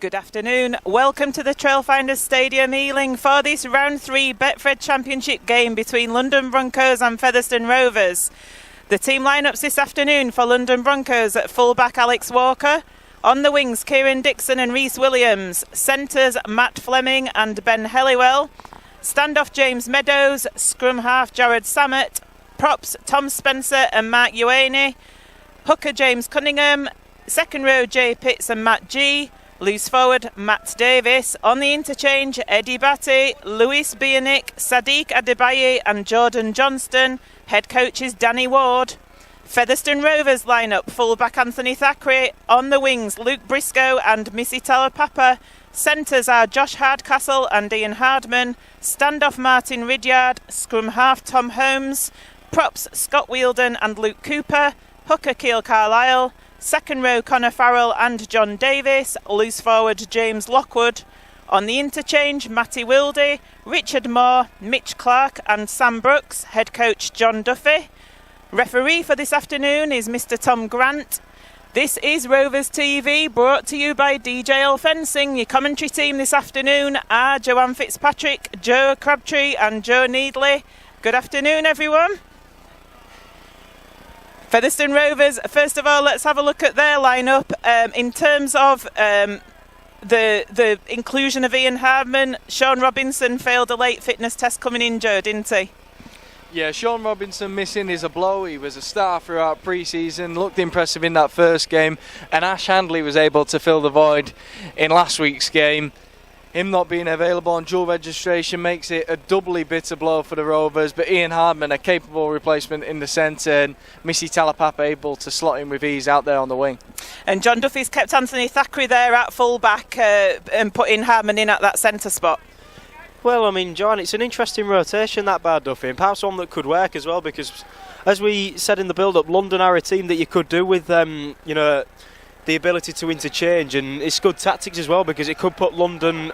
Good afternoon. Welcome to the Trailfinders Stadium, Ealing, for this round 3 Betfred Championship game between London Broncos and Featherstone Rovers. The team lineups this afternoon for London Broncos: at fullback Alex Walker, on the wings Kieran Dixon and Rhys Williams, centres Matt Fleming and Ben Helliwell, standoff James Meadows, scrum half Jared Samet, props Tom Spencer and Mark Ioane, hooker James Cunningham, second row Jay Pitts and Matt G, loose forward Matt Davis, on the interchange Eddie Batty, Luis Bionic, Sadiq Adebaye and Jordan Johnston. Head coach is Danny Ward. Featherstone Rovers lineup: fullback Anthony Thackeray, on the wings Luke Briscoe and Missy Talapapa, centres are Josh Hardcastle and Ian Hardman, standoff Martin Ridyard, scrum half Tom Holmes, props Scott Wheeldon and Luke Cooper, hooker Keil Carlisle, second row Connor Farrell and John Davis, loose forward James Lockwood, on the interchange Matty Wildy, Richard Moore, Mitch Clark and Sam Brooks. Head coach John Duffy. Referee for this afternoon is Mr Tom Grant. This is Rovers TV, brought to you by DJL Fencing. Your commentary team this afternoon are Joanne Fitzpatrick, Joe Crabtree and Joe Needley. Good afternoon everyone. Featherstone Rovers, first of all, let's have a look at their lineup. In terms of the inclusion of Ian Hardman, Sean Robinson failed a late fitness test coming injured, didn't he? Yeah, Sean Robinson missing is a blow. He was a star throughout pre-season, looked impressive in that first game, and Ash Handley was able to fill the void in last week's game. Him not being available on dual registration makes it a doubly bitter blow for the Rovers, but Ian Hardman, a capable replacement in the centre, and Missy Talapapa able to slot in with ease out there on the wing. And John Duffy's kept Anthony Thackeray there at full-back and putting Hardman in at that centre spot. Well, I mean, John, it's an interesting rotation, that by Duffy, and perhaps one that could work as well, because as we said in the build-up, London are a team that you could do with, the ability to interchange, and it's good tactics as well, because it could put London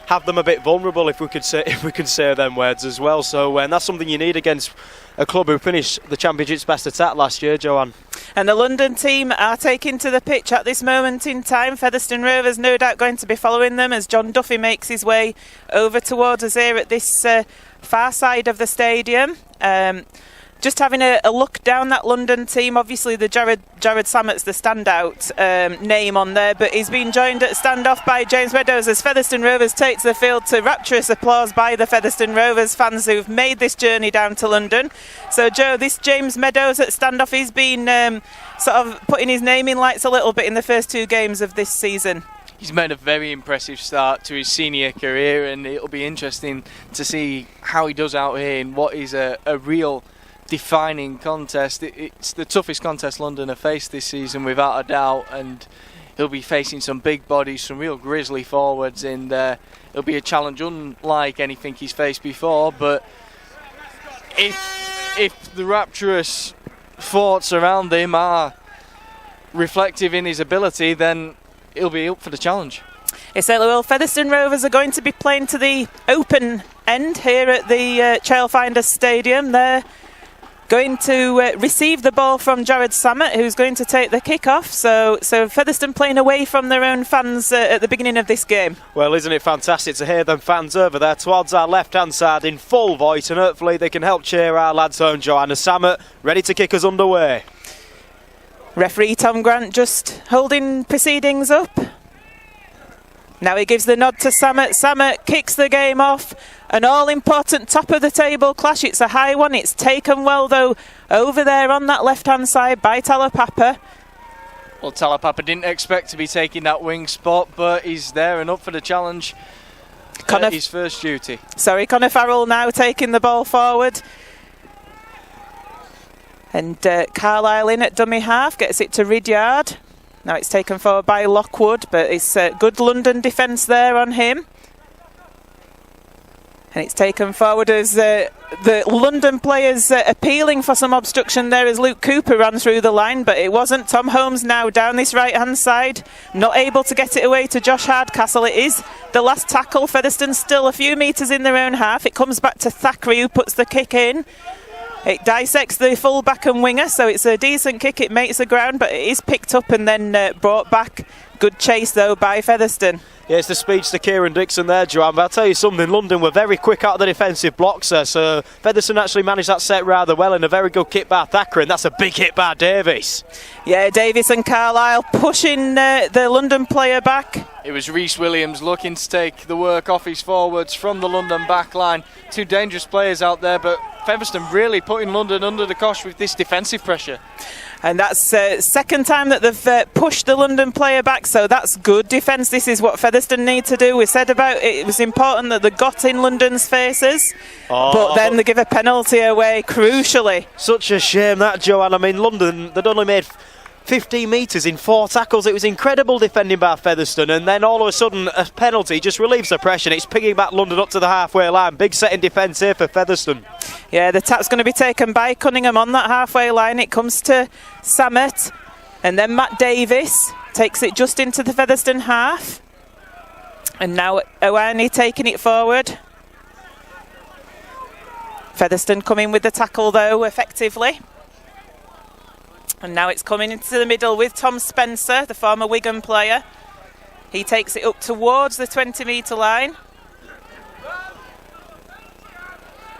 have them a bit vulnerable, if we could say them words as well. So and that's something you need against a club who finished the Championship's best attack last year, Joanne. And the London team are taking to the pitch at this moment in time. Featherstone Rovers no doubt going to be following them as John Duffy makes his way over towards us here at this far side of the stadium. Just having a look down that London team, obviously the Jared Samet's the standout name on there, but he's been joined at standoff by James Meadows as Featherstone Rovers take to the field to rapturous applause by the Featherstone Rovers fans who've made this journey down to London. So Joe, this James Meadows at standoff, he's been sort of putting his name in lights a little bit in the first 2 games of this season. He's made a very impressive start to his senior career, and it'll be interesting to see how he does out here in what is a real defining contest. It's the toughest contest London have faced this season without a doubt, and he'll be facing some big bodies, some real grizzly forwards, and it'll be a challenge unlike anything he's faced before. But if the rapturous thoughts around him are reflective in his ability, then he'll be up for the challenge. It certainly will. Featherstone Rovers are going to be playing to the open end here at the Trailfinders Stadium. They're going to receive the ball from Jared Samet, who's going to take the kick-off. So Featherstone playing away from their own fans at the beginning of this game. Well, isn't it fantastic to hear them fans over there towards our left-hand side in full voice, and hopefully they can help cheer our lads home, Joanna. Samet ready to kick us underway. Referee Tom Grant just holding proceedings up. Now he gives the nod to Samet. Samet kicks the game off. An all-important top-of-the-table clash. It's a high one. It's taken well, though, over there on that left-hand side by Talapapa. Well, Talapapa didn't expect to be taking that wing spot, but he's there and up for the challenge. His first duty. Connor Farrell now taking the ball forward. And Carlisle in at dummy half, gets it to Ridyard. Now it's taken forward by Lockwood, but it's good London defence there on him. And it's taken forward as the London players appealing for some obstruction there as Luke Cooper ran through the line, but it wasn't. Tom Holmes now down this right-hand side, not able to get it away to Josh Hardcastle. It is the last tackle. Featherstone still a few metres in their own half. It comes back to Thackeray, who puts the kick in. It dissects the full-back and winger, so it's a decent kick. It makes the ground, but it is picked up and then brought back. Good chase, though, by Featherstone. Yeah, it's the speech to Kieran Dixon there, Joanne. But I'll tell you something, London were very quick out of the defensive blocks there, so Featherstone actually managed that set rather well, and a very good kick by Thackeray, and that's a big hit by Davis. Yeah, Davis and Carlisle pushing the London player back. It was Rhys Williams looking to take the work off his forwards from the London back line. Two dangerous players out there, but Featherstone really putting London under the cosh with this defensive pressure. And that's second time that they've pushed the London player back, so that's good defence. This is what Featherstone need to do. We said about it was important that they got in London's faces, but then they give a penalty away, crucially. Such a shame that, Joanne. I mean, London, they'd only made 15 metres in 4 tackles. It was incredible defending by Featherstone, and then all of a sudden a penalty just relieves the pressure. It's picking back London up to the halfway line. Big set in defence here for Featherstone. Yeah, the tap's going to be taken by Cunningham on that halfway line. It comes to Samet, and then Matt Davis takes it just into the Featherstone half. And now Ioane taking it forward. Featherstone coming with the tackle, though, effectively. And now it's coming into the middle with Tom Spencer, the former Wigan player. He takes it up towards the 20-metre line.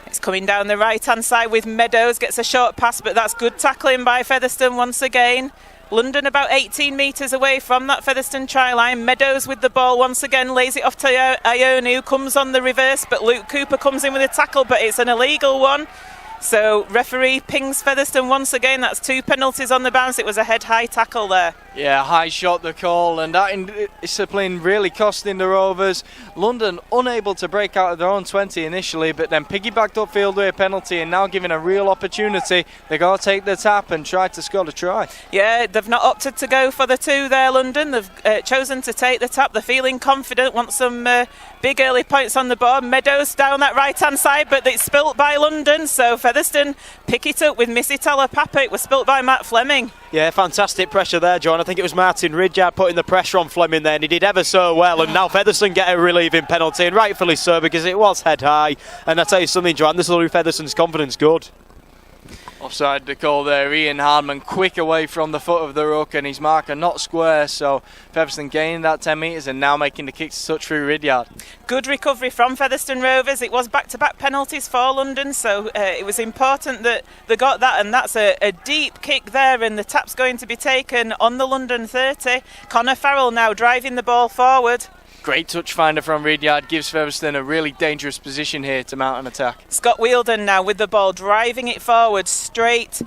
It's coming down the right-hand side with Meadows, gets a short pass, but that's good tackling by Featherstone once again. London about 18 metres away from that Featherstone try line. Meadows with the ball once again, lays it off to Ioane, who comes on the reverse, but Luke Cooper comes in with a tackle, but it's an illegal one. So referee pings Featherstone once again. That's 2 penalties on the bounce. It was a head-high tackle there. Yeah, high shot the call, and that discipline really costing the Rovers. London unable to break out of their own 20 initially, but then piggybacked upfield with a penalty, and now given a real opportunity, they're going to take the tap and try to score a try. Yeah, they've not opted to go for the 2 there, London. They've chosen to take the tap. They're feeling confident, want some big early points on the board. Meadows down that right-hand side, but it's spilt by London, so Featherstone pick it up with Missy Talapapa. It was spilt by Matt Fleming. Yeah, fantastic pressure there, John. I think it was Martin Ridyard putting the pressure on Fleming there, and he did ever so well. And now Featherstone get a relieving penalty, and rightfully so, because it was head high. And I tell you something, John, this will do Featherstone's confidence good. Offside the call there. Ian Hardman quick away from the foot of the ruck, and his marker not square, so Featherstone gaining that 10 metres and now making the kick to touch through Ridyard. Good recovery from Featherstone Rovers. It was back-to-back penalties for London, so it was important that they got that, and that's a deep kick there, and the tap's going to be taken on the London 30. Connor Farrell now driving the ball forward. Great touch finder from Ridyard, gives Featherstone a really dangerous position here to mount an attack. Scott Wheeldon now with the ball, driving it forward straight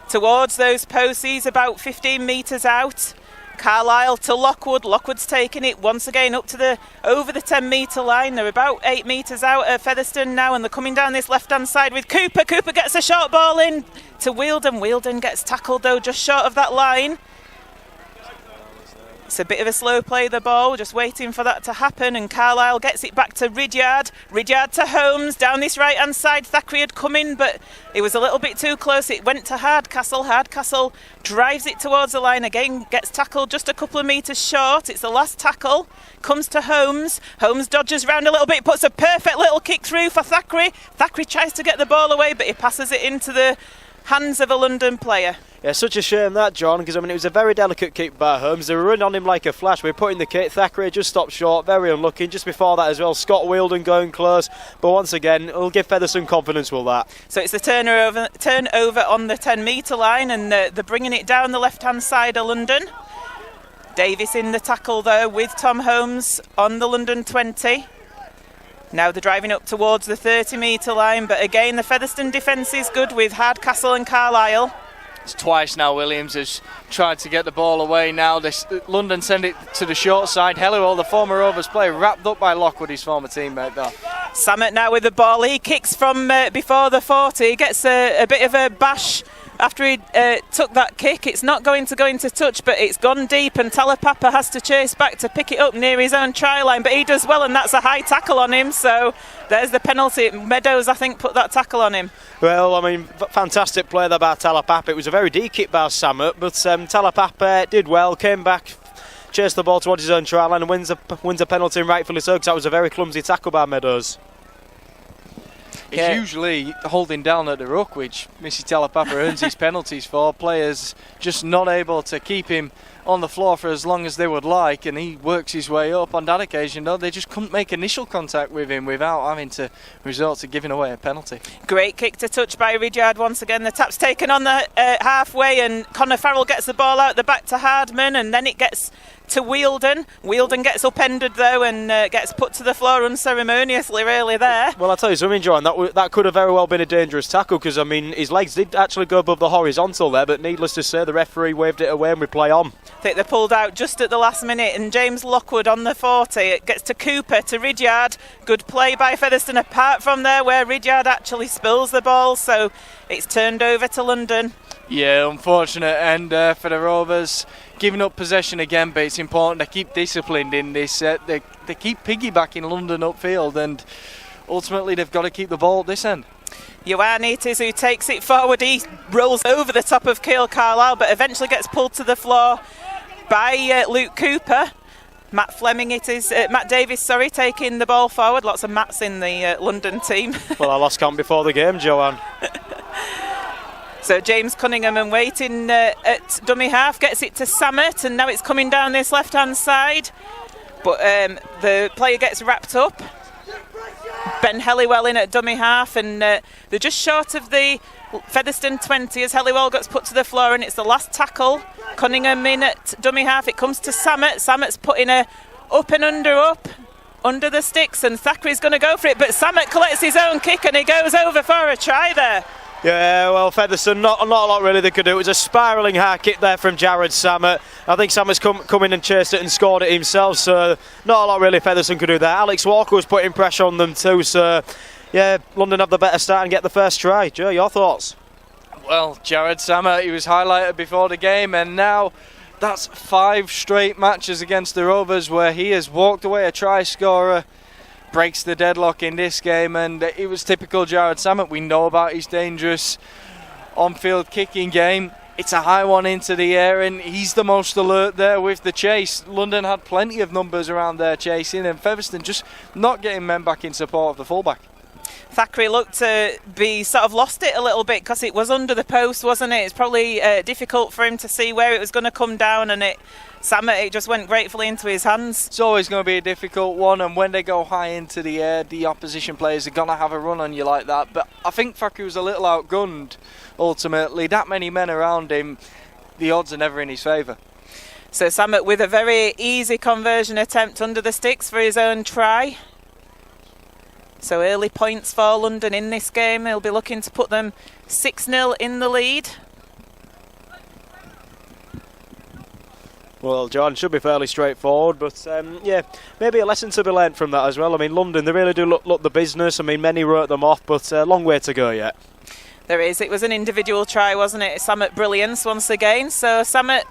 towards those posts. He's about 15 metres out. Carlisle to Lockwood. Lockwood's taking it once again up to over the 10-metre line. They're about 8 metres out of Featherstone now, and they're coming down this left-hand side with Cooper. Cooper gets a short ball in to Wheeldon. Wheeldon gets tackled, though, just short of that line. It's a bit of a slow play, the ball, just waiting for that to happen, and Carlisle gets it back to Ridyard. Ridyard to Holmes, down this right-hand side. Thackeray had come in, but it was a little bit too close. It went to Hardcastle. Hardcastle drives it towards the line again, gets tackled just a couple of metres short. It's the last tackle, comes to Holmes. Holmes dodges round a little bit, puts a perfect little kick through for Thackeray. Thackeray tries to get the ball away, but he passes it into the hands of a London player. Yeah, such a shame that, John, because I mean it was a very delicate kick by Holmes. They were running on him like a flash. We were putting the kick. Thackeray just stopped short, very unlucky. Just before that as well, Scott Wheeldon going close. But once again, it'll give Featherstone confidence, will that? So it's a turnover on the 10-metre line, and they're bringing it down the left-hand side of London. Davis in the tackle though with Tom Holmes on the London 20. Now they're driving up towards the 30-metre line, but again the Featherstone defence is good with Hardcastle and Carlisle. It's twice now Williams has tried to get the ball away now. London send it to the short side. Helliwell, the former Rovers player, wrapped up by Lockwood, his former teammate there. Samet now with the ball. He kicks from before the 40. He gets a bit of a bash after he took that kick. It's not going to go into touch, but it's gone deep, and Talapapa has to chase back to pick it up near his own try line, but he does well, and that's a high tackle on him, so there's the penalty. Meadows, I think, put that tackle on him. Well, I mean, fantastic play there by Talapapa. It was a very deep kick by Samet, but Talapapa did well, came back, chased the ball towards his own try line, and wins a penalty, and rightfully so, because that was a very clumsy tackle by Meadows. He's usually holding down at the ruck, which Missy Talapapa earns his penalties for. Players just not able to keep him on the floor for as long as they would like, and he works his way up. On that occasion, though, they just couldn't make initial contact with him without having to resort to giving away a penalty. Great kick to touch by Ridyard once again. The tap's taken on the halfway, and Connor Farrell gets the ball out the back to Hardman, and then it gets to Wheeldon. Wheeldon gets upended though and gets put to the floor unceremoniously really there. Well, I'll tell you something, Joanne, that could have very well been a dangerous tackle, because I mean his legs did actually go above the horizontal there, but needless to say the referee waved it away and we play on. I think they pulled out just at the last minute, and James Lockwood on the 40, it gets to Cooper, to Ridyard. Good play by Featherstone apart from there where Ridyard actually spills the ball, so it's turned over to London. Yeah, unfortunate end for the Rovers, giving up possession again, but it's important to keep disciplined in this set. They keep piggybacking London upfield, and ultimately they've got to keep the ball at this end. Ioane it is who takes it forward. He rolls over the top of Keil Carlisle, but eventually gets pulled to the floor by Luke Cooper. Matt Davis, taking the ball forward. Lots of Matts in the London team. Well, I lost count before the game, Joanne. So James Cunningham and waiting at dummy half, gets it to Samet, and now it's coming down this left-hand side. But the player gets wrapped up. Ben Helliwell in at dummy half, and they're just short of the Featherstone 20 as Helliwell gets put to the floor, and it's the last tackle. Cunningham in at dummy half, it comes to Samet. Samet's putting a up and under the sticks, and Thackeray's going to go for it, but Samet collects his own kick and he goes over for a try there. Yeah, well, Featherstone, not a lot really they could do. It was a spiralling high kick there from Jared Samet. I think Samet's come in and chased it and scored it himself, so not a lot really Featherstone could do there. Alex Walker was putting pressure on them too, so yeah, London have the better start and get the first try. Joe, your thoughts? Well, Jared Samet, he was highlighted before the game, and now that's 5 straight matches against the Rovers where he has walked away a try scorer. Breaks the deadlock in this game, and it was typical Jared Samet. We know about his dangerous on-field kicking game. It's a high one into the air, and he's the most alert there with the chase. London had plenty of numbers around there chasing, and Featherstone just not getting men back in support of the fullback. Thackeray looked to be sort of lost it a little bit because it was under the post, wasn't it? It's probably difficult for him to see where it was going to come down, and it just went gratefully into his hands. It's always going to be a difficult one, and when they go high into the air, the opposition players are going to have a run on you like that. But I think Thackeray was a little outgunned ultimately. That many men around him, the odds are never in his favour. So Samet with a very easy conversion attempt under the sticks for his own try. So early points for London in this game. He'll be looking to put them 6-0 in the lead. Well, John, should be fairly straightforward, but yeah, maybe a lesson to be learnt from that as well. I mean, London, they really do look the business. I mean, many wrote them off, but a long way to go yet. There is. It was an individual try, wasn't it? Samet brilliance once again. So Samet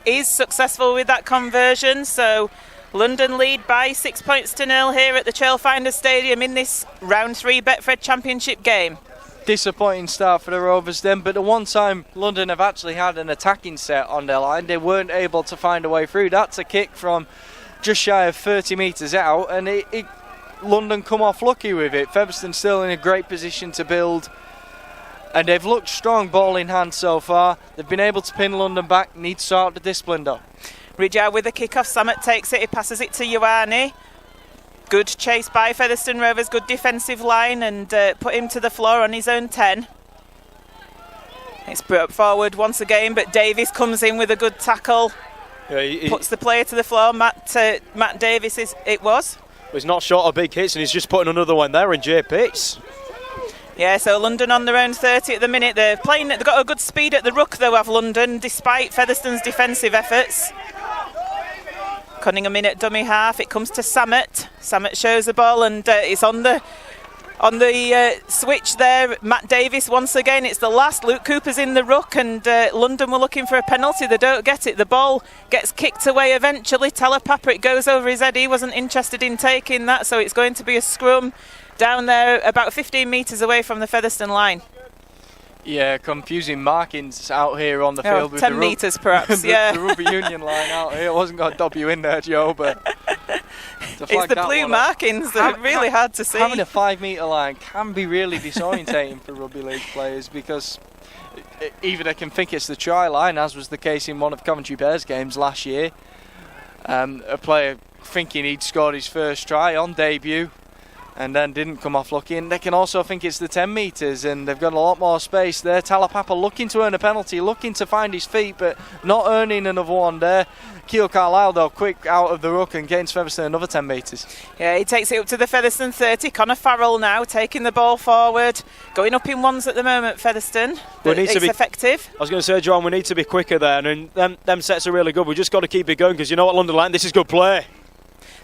is successful with that conversion. So London lead by 6 points to 0 here at the Trailfinders Stadium in this round 3 Betfred Championship game. Disappointing start for the Rovers then, but the one time London have actually had an attacking set on their line, they weren't able to find a way through. That's a kick from just shy of 30 metres out, and London come off lucky with it. Featherstone still in a great position to build, and they've looked strong ball in hand so far. They've been able to pin London back, need to sort out the discipline though. Ridyard with the kick-off, Samet takes it, he passes it to Ioane. Good chase by Featherstone Rovers, good defensive line, and put him to the floor on his own 10. It's brought forward once again, but Davis comes in with a good tackle. Yeah, puts the player to the floor. Matt Davis it was. He's not short of big hits, and he's just putting another one there in Jay Pitts. Yeah, so London on their own 30 at the minute. They've got a good speed at the ruck though of London, despite Featherstone's defensive efforts. Cunningham in at dummy half. It comes to Samet. Samet shows the ball, and it's on the switch there. Matt Davis once again. It's the last. Luke Cooper's in the ruck, and London were looking for a penalty. They don't get it. The ball gets kicked away eventually. Talapapa, it goes over his head. He wasn't interested in taking that, so it's going to be a scrum down there about 15 metres away from the Featherstone line. Yeah, confusing markings out here on the field. With 10 metres perhaps, the rugby union line out here. It wasn't going to dob you in there, Joe, but... It's the blue markings that are really hard to see. Having a 5 metre line can be really disorientating for rugby league players, because either they can think it's the try line, as was the case in one of Coventry Bears games last year. A player thinking he'd scored his first try on debut and then didn't come off lucky, and they can also think it's the 10 metres, and they've got a lot more space there. Talapapa looking to earn a penalty, looking to find his feet, but not earning another one there. Keogh Carlisle though quick out of the ruck and gains Featherstone another 10 metres. Yeah, he takes it up to the Featherstone 30. Conor Farrell now taking the ball forward, going up in ones at the moment. Featherstone, it's effective. I was going to say, John, we need to be quicker there, and them sets are really good. We've just got to keep it going, because you know what, London Line, this is good play.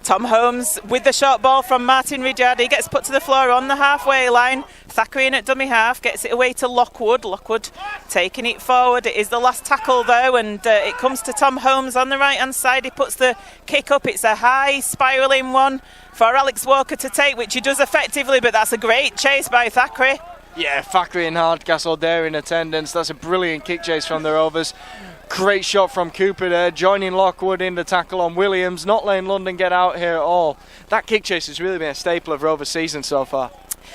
Tom Holmes with the short ball from Martin Ridyard. He gets put to the floor on the halfway line. Thackeray in at dummy half, gets it away to Lockwood. Lockwood taking it forward. It is the last tackle though, and it comes to Tom Holmes on the right hand side. He puts the kick up. It's a high spiralling one for Alex Walker to take, which he does effectively, but that's a great chase by Thackeray. Yeah, Thackeray and Hardcastle there in attendance. That's a brilliant kick chase from the Rovers. Great shot from Cooper there, joining Lockwood in the tackle on Williams, not letting London get out here at all. That kick chase has really been a staple of Rovers' season so far.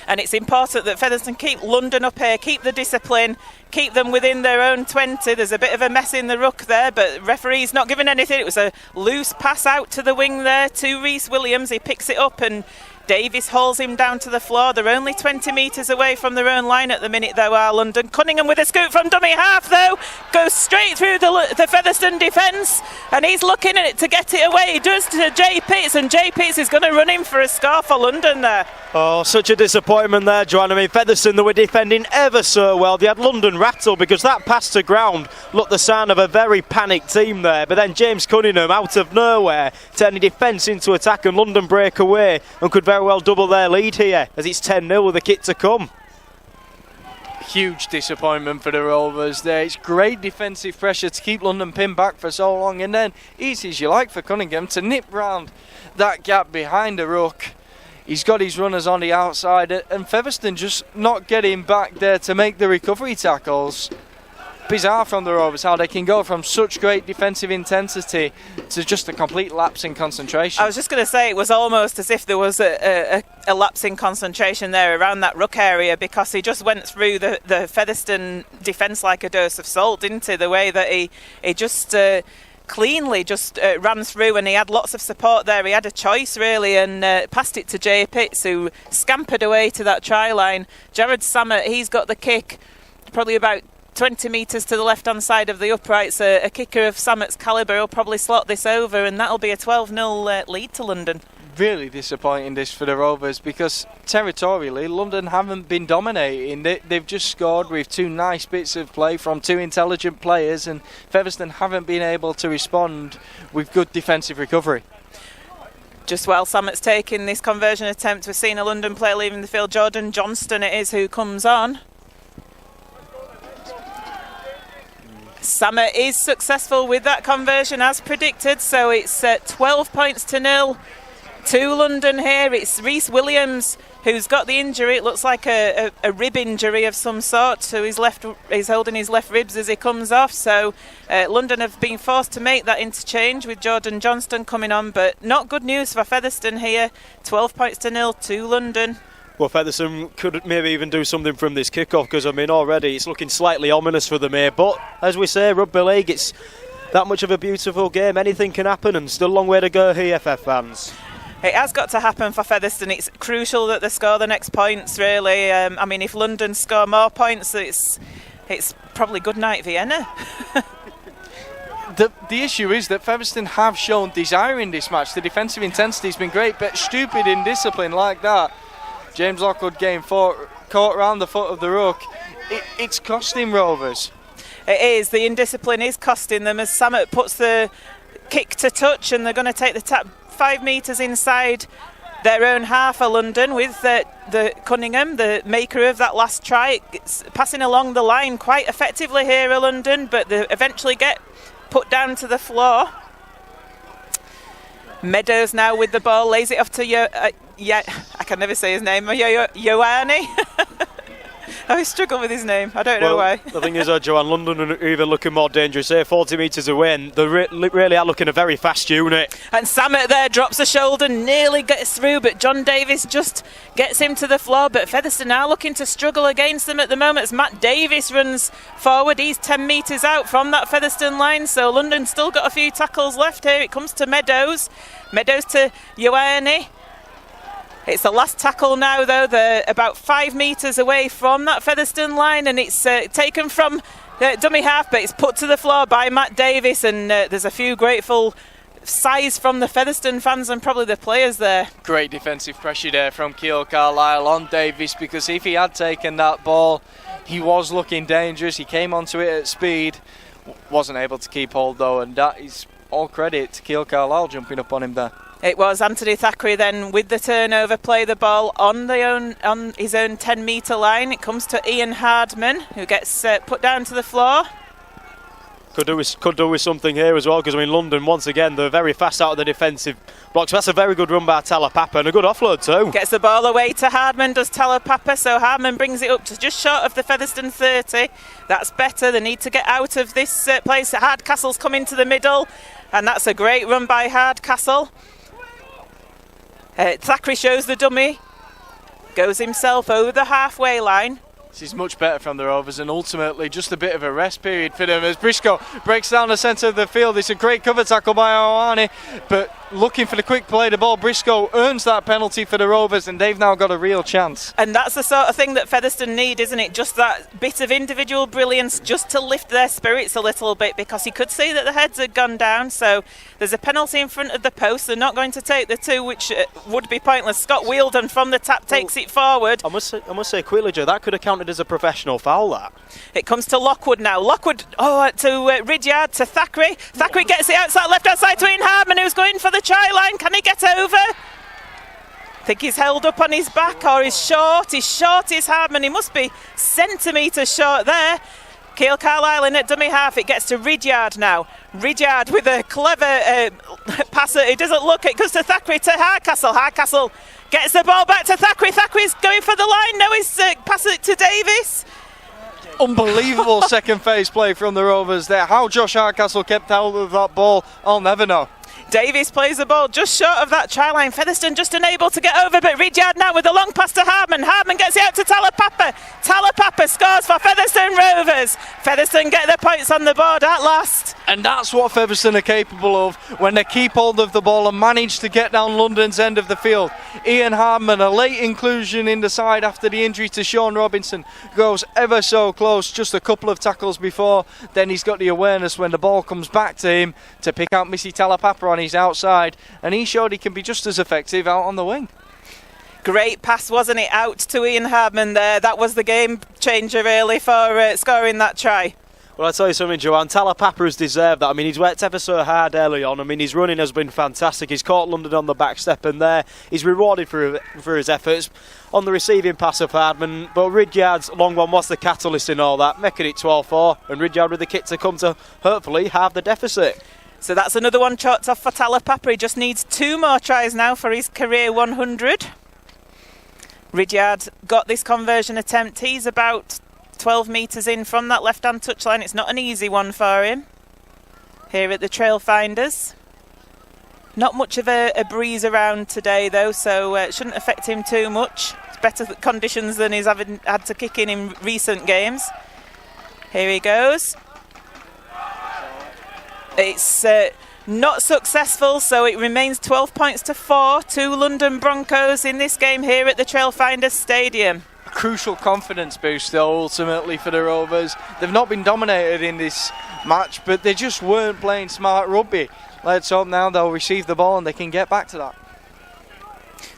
And it's important that Featherstone keep London up here, keep the discipline, keep them within their own 20. There's a bit of a mess in the ruck there, but referee's not giving anything. It was a loose pass out to the wing there to Rhys Williams. He picks it up and Davis hauls him down to the floor. They're only 20 metres away from their own line at the minute, though, are London. Cunningham with a scoop from dummy half, though. Goes straight through the Featherstone defence, and he's looking at it to get it away. He does to Jay Pitts, and Jay Pitts is going to run in for a score for London there. Oh, such a disappointment there, Joanne. I mean, Featherstone, they were defending ever so well. They had London rattled, because that pass to ground looked the sign of a very panicked team there. But then James Cunningham, out of nowhere, turning defence into attack, and London break away and could very well double their lead here, as it's 10-0 with the kit to come. Huge disappointment for the Rovers there. It's great defensive pressure to keep London pinned back for so long, and then easy as you like for Cunningham to nip round that gap behind the ruck. He's got his runners on the outside, and Featherstone just not getting back there to make the recovery tackles. Bizarre from the Rovers how they can go from such great defensive intensity to just a complete lapse in concentration. I was just going to say, it was almost as if there was a lapse in concentration there around that ruck area, because he just went through the Featherstone defence like a dose of salt, didn't he? The way that he just cleanly just ran through, and he had lots of support there. He had a choice really, and passed it to Jay Pitts, who scampered away to that try line. Jared Sammett, he's got the kick probably about 20 metres to the left-hand side of the uprights. A kicker of Sammett's calibre will probably slot this over, and that'll be a 12-0 lead to London. Really disappointing this for the Rovers, because territorially London haven't been dominating. They've just scored with two nice bits of play from two intelligent players, and Featherstone haven't been able to respond with good defensive recovery. Just while Sammett's taking this conversion attempt, we've seen a London player leaving the field. Jordan Johnston it is who comes on. Sammett is successful with that conversion as predicted, so it's 12 points to 0 to London here. It's Rhys Williams who's got the injury. It looks like a rib injury of some sort, so he's holding his left ribs as he comes off. So London have been forced to make that interchange with Jordan Johnston coming on, but not good news for Featherstone here. 12 points to 0 to London. Well, Featherstone could maybe even do something from this kick-off, because, I mean, already it's looking slightly ominous for them here. But, as we say, Rugby League, it's that much of a beautiful game. Anything can happen, and still a long way to go here, FF fans. It has got to happen for Featherstone. It's crucial that they score the next points, really. I mean, if London score more points, it's probably good night Vienna. The issue is that Featherstone have shown desire in this match. The defensive intensity has been great, but stupid indiscipline like that. James Lockwood getting caught around the foot of the ruck. It's costing Rovers. It is. The indiscipline is costing them, as Sammett puts the kick to touch, and they're going to take the tap 5 metres inside their own half of London with the Cunningham, the maker of that last try. It's passing along the line quite effectively here at London, but they eventually get put down to the floor. Meadows now with the ball, lays it off to I can never say his name, Ioane. I always struggle with his name. I don't know why. The thing is, Joanne, London are even looking more dangerous here, 40 metres away, and they really are looking a very fast unit. And Samet there drops a shoulder, nearly gets through, but John Davis just gets him to the floor. But Featherstone are looking to struggle against them at the moment as Matt Davis runs forward. He's 10 metres out from that Featherstone line, so London's still got a few tackles left here. It comes to Meadows. Meadows to Ioane. It's the last tackle now, though. They're about 5 metres away from that Featherstone line, and it's taken from dummy half, but it's put to the floor by Matt Davis, and there's a few grateful sighs from the Featherstone fans and probably the players there. Great defensive pressure there from Keil Carlisle on Davis, because if he had taken that ball, he was looking dangerous. He came onto it at speed, wasn't able to keep hold though, and that is all credit to Keil Carlisle jumping up on him there. It was Anthony Thackeray then with the turnover, play the ball on his own 10-metre line. It comes to Ian Hardman, who gets put down to the floor. Could do with something here as well, because I mean London once again they're very fast out of the defensive blocks. That's a very good run by Talapapa and a good offload too. Gets the ball away to Hardman, does Talapapa, so Hardman brings it up to just short of the Featherstone 30. That's better. They need to get out of this place. Hardcastle's come into the middle, and that's a great run by Hardcastle. Thackeray shows the dummy, goes himself over the halfway line. This is much better from the Rovers, and ultimately just a bit of a rest period for them as Briscoe breaks down the centre of the field. It's a great cover tackle by Ioane, but looking for the quick play, the ball. Briscoe earns that penalty for the Rovers, and they've now got a real chance. And that's the sort of thing that Featherstone need, isn't it? Just that bit of individual brilliance just to lift their spirits a little bit, because you could see that the heads had gone down. So there's a penalty in front of the post. They're not going to take the two, which would be pointless. Scott Wheeldon from the tap takes it forward. I must say quickly, Joe, that could have counted as a professional foul, that. It comes to Lockwood now. Lockwood to Ridyard, to Thackeray. Thackeray gets it outside, left-hand side to Ian Hardman, who's going for the try line. Can he get over? I think he's held up on his back, or he's short. He's short, is Hardman. He must be centimetres short there. Keil Carlisle in at dummy half. It gets to Ridyard now. Ridyard with a clever passer. He doesn't look. It goes to Thackeray, to Hardcastle. Hardcastle gets the ball back to Thackeray. Thackeray's going for the line. No, he's passing it to Davis. Unbelievable second phase play from the Rovers there. How Josh Hardcastle kept hold of that ball, I'll never know. Davis plays the ball just short of that try line. Featherstone just unable to get over, but Ridyard now with a long pass to Hardman. Hardman gets it out to Talapapa. Talapapa scores for Featherstone Rovers. Featherstone get their points on the board at last. And that's what Featherstone are capable of when they keep hold of the ball and manage to get down London's end of the field. Ian Hardman, a late inclusion in the side after the injury to Sean Robinson, goes ever so close, just a couple of tackles before. Then he's got the awareness when the ball comes back to him to pick out Missy Talapapa on his outside, and he showed he can be just as effective out on the wing. Great pass, wasn't it, out to Ian Hardman there. That was the game changer really for scoring that try. Well, I'll tell you something, Joanne, Talapapa has deserved that. I mean, he's worked ever so hard early on. I mean, his running has been fantastic. He's caught London on the back step, and there he's rewarded for his efforts on the receiving pass of Hardman. But Ridyard's long one was the catalyst in all that, making it 12-4, and Ridyard with the kit to come to hopefully halve the deficit. So that's another one chalked off for Talapapa. He just needs 2 more tries now for his career 100. Ridyard got this conversion attempt. He's about 12 metres in from that left-hand touchline. It's not an easy one for him here at the Trailfinders. Not much of a breeze around today, though, so it shouldn't affect him too much. It's better conditions than he's had to kick in recent games. Here he goes. It's not successful, so it remains 12 points to 4 to London Broncos in this game here at the Trailfinders Stadium. A crucial confidence boost though ultimately for the Rovers. They've not been dominated in this match, but they just weren't playing smart rugby. Let's hope now they'll receive the ball and they can get back to that.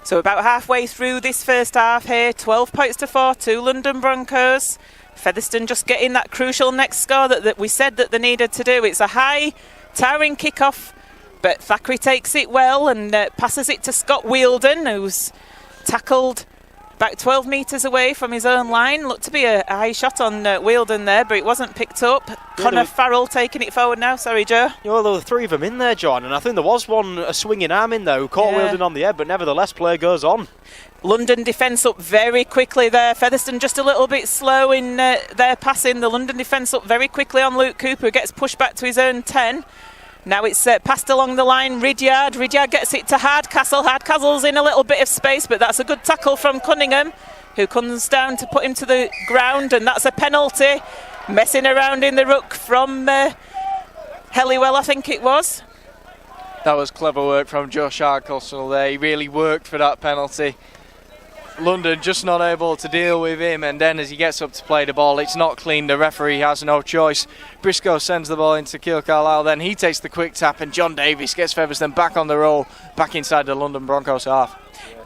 So about halfway through this first half here, 12 points to 4 to London Broncos. Featherstone just getting that crucial next score that we said that they needed to do. It's a high, towering kick-off, but Thackeray takes it well and passes it to Scott Wheeldon, who's tackled Back 12 metres away from his own line. Looked to be a high shot on Wielden there, but it wasn't picked up. Connor Farrell taking it forward now. Sorry, Joe. You know, there were three of them in there, John, and I think there was one, a swinging arm in there, who caught Wielden on the head, but nevertheless, play goes on. London defence up very quickly there. Featherstone just a little bit slow in their passing. The London defence up very quickly on Luke Cooper, who gets pushed back to his own 10. Now it's passed along the line. Ridyard gets it to Hardcastle. Hardcastle's in a little bit of space, but that's a good tackle from Cunningham, who comes down to put him to the ground, and that's a penalty. Messing around in the ruck from Helliwell, I think it was. That was clever work from Josh Hardcastle there. He really worked for that penalty. London just not able to deal with him, and then as he gets up to play the ball, it's not clean. The referee has no choice. Briscoe sends the ball into Keil Carlisle, then he takes the quick tap, and John Davis gets Featherstone back on the roll, back inside the London Broncos half.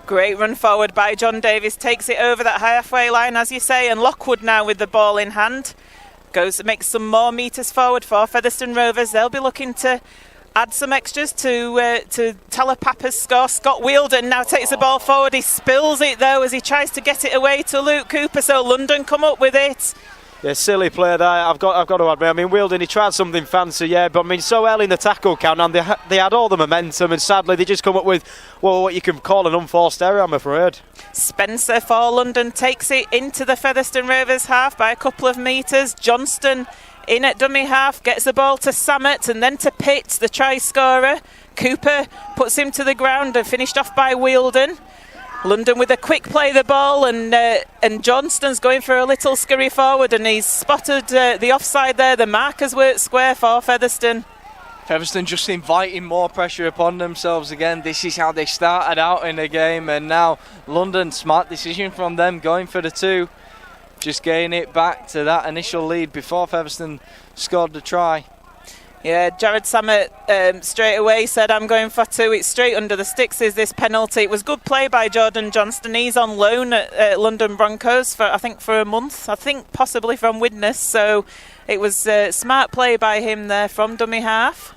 Great run forward by John Davis, takes it over that halfway line, as you say, and Lockwood now with the ball in hand makes some more metres forward for Featherstone Rovers. They'll be looking to add some extras to Talapapa's score. Scott Wielden now takes the ball forward. He spills it though as he tries to get it away to Luke Cooper, so London come up with it. Yeah, silly play there. I've got to admit. I mean, Wielden, he tried something fancy, yeah, but I mean, so early in the tackle count, and they had all the momentum, and sadly they just come up with, well, what you can call an unforced error, I'm afraid. Spencer for London takes it into the Featherstone Rovers half by a couple of metres. Johnston in at dummy half, gets the ball to Samet and then to Pitt, the try scorer. Cooper puts him to the ground and finished off by Wielden. London with a quick play the ball, and Johnston's going for a little scurry forward, and he's spotted the offside there. The markers work square for Featherstone. Featherstone just inviting more pressure upon themselves again. This is how they started out in the game, and now London, smart decision from them, going for the 2. Just getting it back to that initial lead before Featherstone scored the try. Yeah, Jared Samet straight away said, I'm going for 2. It's straight under the sticks, is this penalty. It was good play by Jordan Johnston. He's on loan at London Broncos for a month. I think possibly from Widnes. So it was smart play by him there from dummy half.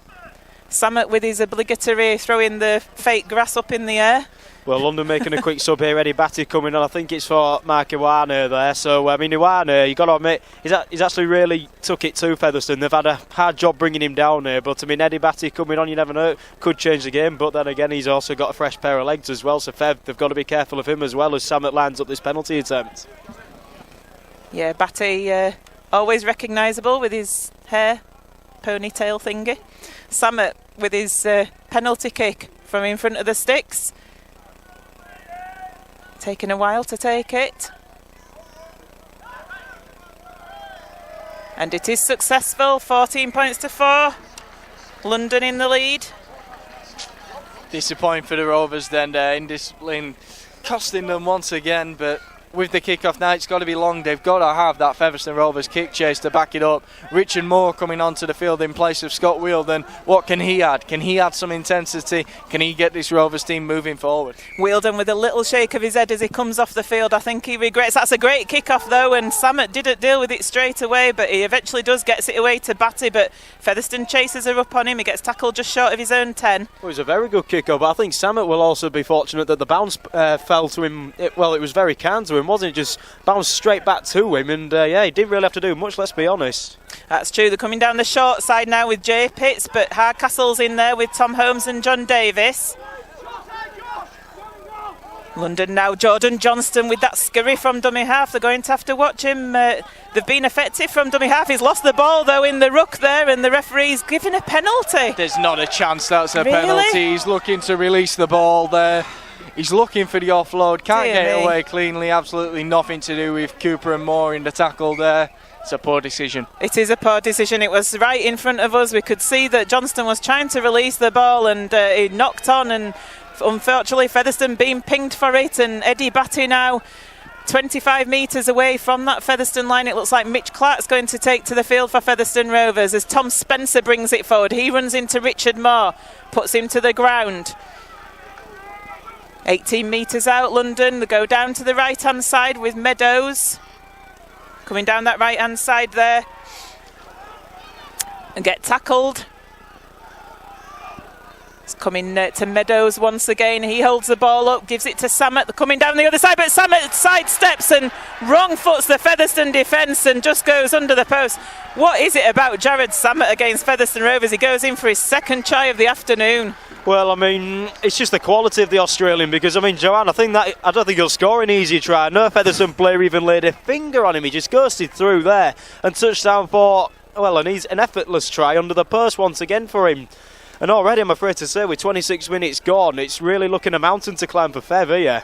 Samet with his obligatory throwing the fake grass up in the air. Well, London making a quick sub here. Eddie Batty coming on. I think it's for Mark Iwane there. So, I mean, Iwane, you've got to admit, he's actually really took it to Featherstone. They've had a hard job bringing him down here. But, I mean, Eddie Batty coming on, you never know, could change the game. But then again, he's also got a fresh pair of legs as well. So, they've got to be careful of him as well as Samet lines up this penalty attempt. Yeah, Batty always recognisable with his hair, ponytail thingy. Samet with his penalty kick from in front of the sticks. Taking a while to take it. And it is successful, 14 points to 4. London in the lead. Disappointing for the Rovers then, indiscipline costing them once again, but with the kick-off now, it's got to be long. They've got to have that Featherstone Rovers kick chase to back it up. Richard Moore coming onto the field in place of Scott Wielden. What can he add? Can he add some intensity? Can he get this Rovers team moving forward? Wielden with a little shake of his head as he comes off the field. I think he regrets. That's a great kick-off though, and Samet didn't deal with it straight away, but he eventually gets it away to Batty, but Featherstone chases her up on him. He gets tackled just short of his own 10. Well, it was a very good kick-off, but I think Samet will also be fortunate that the bounce fell to him. It was very kind to him, wasn't it? Just bounced straight back to him, and he didn't really have to do much, let's be honest. That's true. They're coming down the short side now with Jay Pitts, but Hardcastle's in there with Tom Holmes and John Davis. London now, Jordan Johnston with that scurry from dummy half. They're going to have to watch him. They've been effective from dummy half. He's lost the ball though in the ruck there, and the referee's giving a penalty. There's not a chance that's a penalty. He's looking to release the ball there. He's looking for the offload, can't get it away cleanly. Absolutely nothing to do with Cooper and Moore in the tackle there. It's a poor decision. It is a poor decision. It was right in front of us. We could see that Johnston was trying to release the ball, and he knocked on, and unfortunately Featherstone being pinged for it, and Eddie Batty now 25 metres away from that Featherstone line. It looks like Mitch Clark's going to take to the field for Featherstone Rovers as Tom Spencer brings it forward. He runs into Richard Moore, puts him to the ground. 18 metres out, London. They go down to the right-hand side with Meadows. Coming down that right-hand side there. And get tackled. It's coming to Meadows once again. He holds the ball up, gives it to Samet. They're coming down the other side, but Samet sidesteps and wrong foots the Featherstone defence and just goes under the post. What is it about Jared Samet against Featherstone Rovers? He goes in for his second try of the afternoon. Well, I mean, it's just the quality of the Australian because, I mean, Joanne, I don't think he'll score an easy try. No Featherstone player even laid a finger on him. He just ghosted through there and touchdown for, well, an effortless try under the post once again for him. And already, I'm afraid to say, with 26 minutes gone, it's really looking a mountain to climb for Fev here.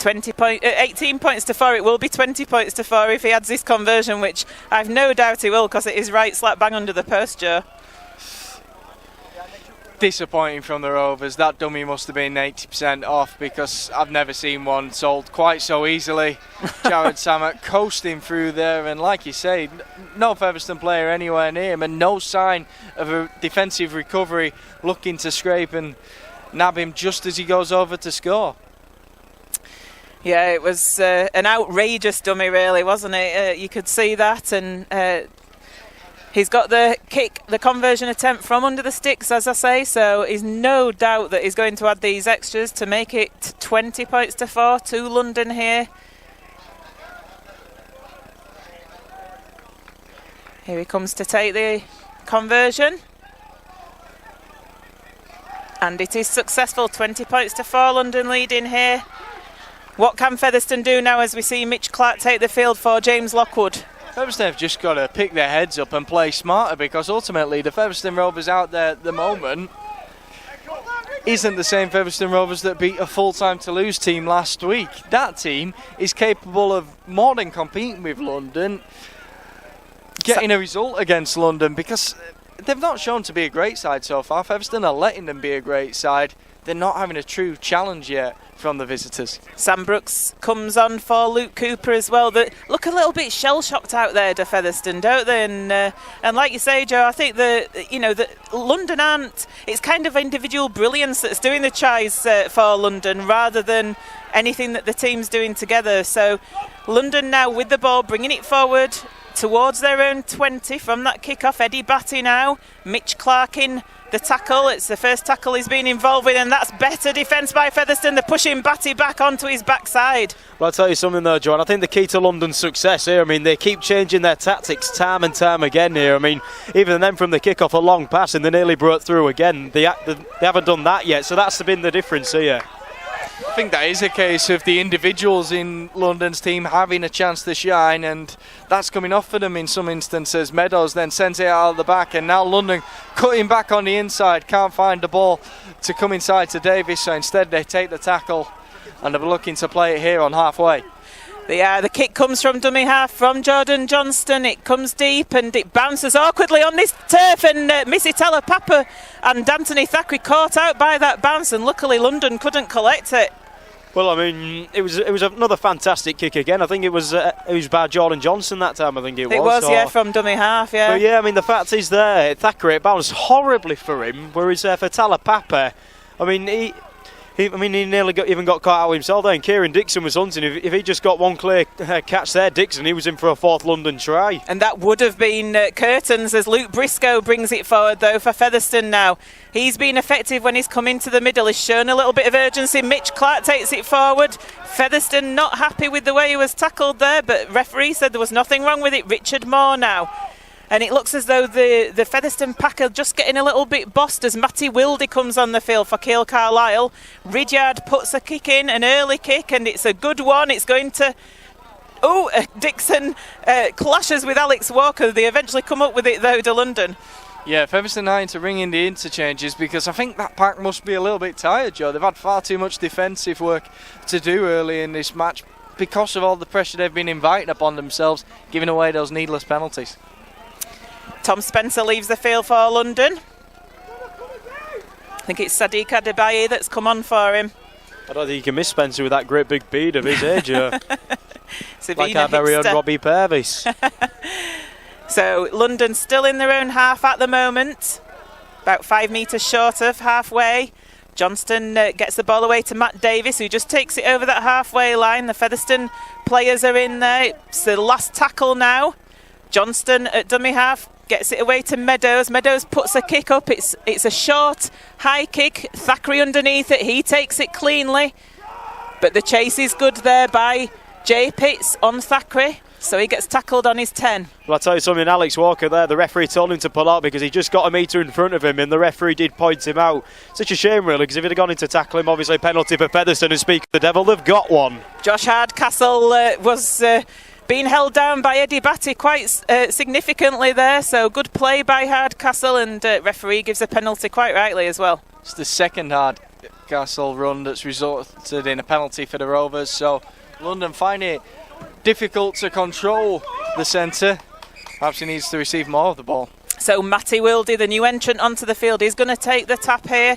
18 points to 4. It will be 20 points to 4 if he adds this conversion, which I've no doubt he will, because it is right slap bang under the post, Joe. Disappointing from the Rovers. That dummy must have been 80% off, because I've never seen one sold quite so easily. Jared Samet coasting through there, and like you say, no Featherstone player anywhere near him, and no sign of a defensive recovery looking to scrape and nab him just as he goes over to score. Yeah, it was an outrageous dummy, really, wasn't it? You could see that, and he's got the conversion attempt from under the sticks, as I say, so he's no doubt that he's going to add these extras to make it 20 points to 4 to London here. Here he comes to take the conversion. And it is successful, 20 points to 4, London leading here. What can Featherstone do now as we see Mitch Clark take the field for James Lockwood? Featherstone have just got to pick their heads up and play smarter, because ultimately the Featherstone Rovers out there at the moment isn't the same Featherstone Rovers that beat a full-time Toulouse team last week. That team is capable of more than competing with London, getting a result against London, because they've not shown to be a great side so far. Featherstone are letting them be a great side. They're not having a true challenge yet from the visitors. Sam Brooks comes on for Luke Cooper as well. They look a little bit shell-shocked out there to Featherstone, don't they? And like you say, Joe, I think the London aren't. It's kind of individual brilliance that's doing the tries for London, rather than anything that the team's doing together. So London now with the ball, bringing it forward towards their own 20 from that kick-off. Eddie Batty now, Mitch Clark in the tackle. It's the first tackle he's been involved with, and that's better defence by Featherstone. They're pushing Batty back onto his backside. Well, I'll tell you something though, John. I think the key to London's success here, I mean, they keep changing their tactics time and time again here. I mean, even then from the kick-off, a long pass, and they nearly broke through again. They haven't done that yet, so that's been the difference here. I think that is a case of the individuals in London's team having a chance to shine, and that's coming off for them in some instances. Meadows then sends it out of the back, and now London cutting back on the inside, can't find the ball to come inside to Davis, so instead they take the tackle and they're looking to play it here on halfway. The kick comes from dummy half from Jordan Johnston. It comes deep and it bounces awkwardly on this turf, and Missy Papa and D'Anthony Thackeray caught out by that bounce, and luckily London couldn't collect it. Well, I mean, it was another fantastic kick again. I think it was by Jordan Johnson that time. I think it was. It was, yeah, from dummy half, yeah. But yeah, I mean, the fact is there, Thackeray bounced horribly for him, whereas for Talapapa, I mean, he nearly even got caught out himself there, and Kieran Dixon was hunting. If he just got one clear catch there, Dixon, he was in for a fourth London try. And that would have been curtains, as Luke Briscoe brings it forward, though, for Featherstone now. He's been effective when he's come into the middle. He's shown a little bit of urgency. Mitch Clark takes it forward. Featherstone not happy with the way he was tackled there, but referee said there was nothing wrong with it. Richard Moore now. And it looks as though the Featherstone pack are just getting a little bit bossed as Matty Wildy comes on the field for Keele Carlisle. Ridyard puts a kick in, an early kick, and it's a good one. It's going to... Dixon clashes with Alex Walker. They eventually come up with it, though, to London. Yeah, Featherstone having to ring in the interchanges, because I think that pack must be a little bit tired, Joe. They've had far too much defensive work to do early in this match because of all the pressure they've been inviting upon themselves, giving away those needless penalties. Tom Spencer leaves the field for London. I think it's Sadiq Adebayi that's come on for him. I don't think you can miss Spencer with that great big beard of his age. Like our very own Robbie Purvis. So London still in their own half at the moment, about 5 metres short of halfway. Johnston gets the ball away to Matt Davis, who just takes it over that halfway line. The Featherstone players are in there. It's the last tackle now. Johnston at dummy half gets it away to Meadows. Meadows puts a kick up. It's a short, high kick. Thackeray underneath it. He takes it cleanly. But the chase is good there by Jay Pitts on Thackeray. So he gets tackled on his 10. Well, I'll tell you something, Alex Walker there, the referee told him to pull out because he just got a metre in front of him and the referee did point him out. Such a shame, really, because if he'd have gone in to tackle him, obviously penalty for Featherstone, and speak of the devil, they've got one. Josh Hardcastle was being held down by Eddie Batty quite significantly there, so good play by Hardcastle, and referee gives a penalty quite rightly as well. It's the second Hardcastle run that's resulted in a penalty for the Rovers, so London find it difficult to control the centre. Perhaps he needs to receive more of the ball. So Matty Wildy, the new entrant onto the field, is going to take the tap here.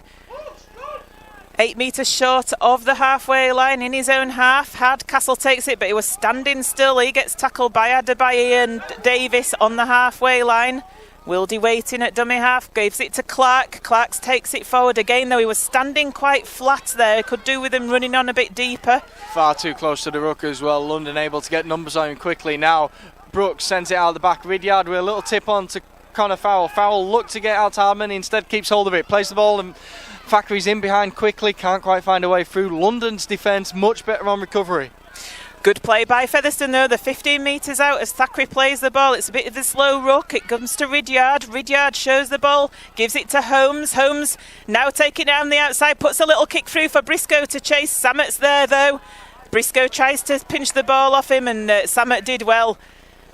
8 metres short of the halfway line in his own half. Hardcastle takes it, but he was standing still. He gets tackled by Adebayo and Davis on the halfway line. Wildy waiting at dummy half, gives it to Clark. Clark takes it forward again, though he was standing quite flat there. Could do with him running on a bit deeper. Far too close to the ruck as well. London able to get numbers on him quickly now. Brooks sends it out of the back. Ridyard with a little tip on to Connor Farrell. Farrell looked to get out to Hardman, instead keeps hold of it. Plays the ball and Thackeray's in behind quickly. Can't quite find a way through. London's defence much better on recovery. Good play by Featherstone though, the 15 metres out as Thackeray plays the ball. It's a bit of a slow ruck. It comes to Ridyard. Ridyard shows the ball, gives it to Holmes. Holmes now taking it down the outside, puts a little kick through for Briscoe to chase. Sammett's there though. Briscoe tries to pinch the ball off him and Sammett did well.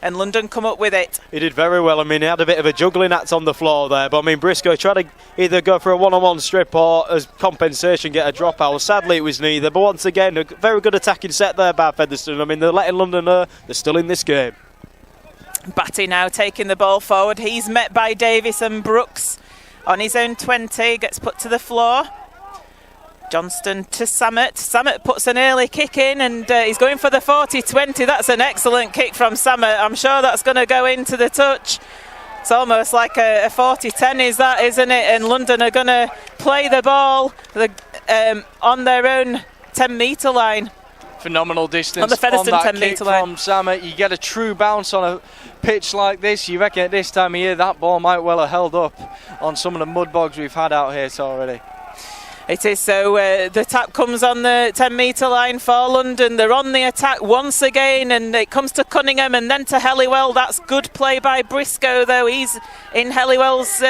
And London come up with it. He did very well. I mean, he had a bit of a juggling act on the floor there. But, I mean, Briscoe tried to either go for a one-on-one strip or, as compensation, get a dropout. Sadly, it was neither. But once again, a very good attacking set there by Featherstone. I mean, they're letting London know they're still in this game. Batty now taking the ball forward. He's met by Davis and Brooks on his own 20. Gets put to the floor. Johnston to Sammett. Sammett puts an early kick in and he's going for the 40-20. That's an excellent kick from Sammett. I'm sure that's going to go into the touch. It's almost like a 40-10 is that, isn't it? And London are going to play the ball on their own 10-metre line. Phenomenal distance on the Featherstone on that 10-metre kick line. from Sammett. You get a true bounce on a pitch like this. You reckon at this time of year that ball might well have held up on some of the mud bogs we've had out here already. It is so. The tap comes on the 10-metre line for London. They're on the attack once again, and it comes to Cunningham and then to Helliwell. That's good play by Briscoe, though. He's in Helliwell's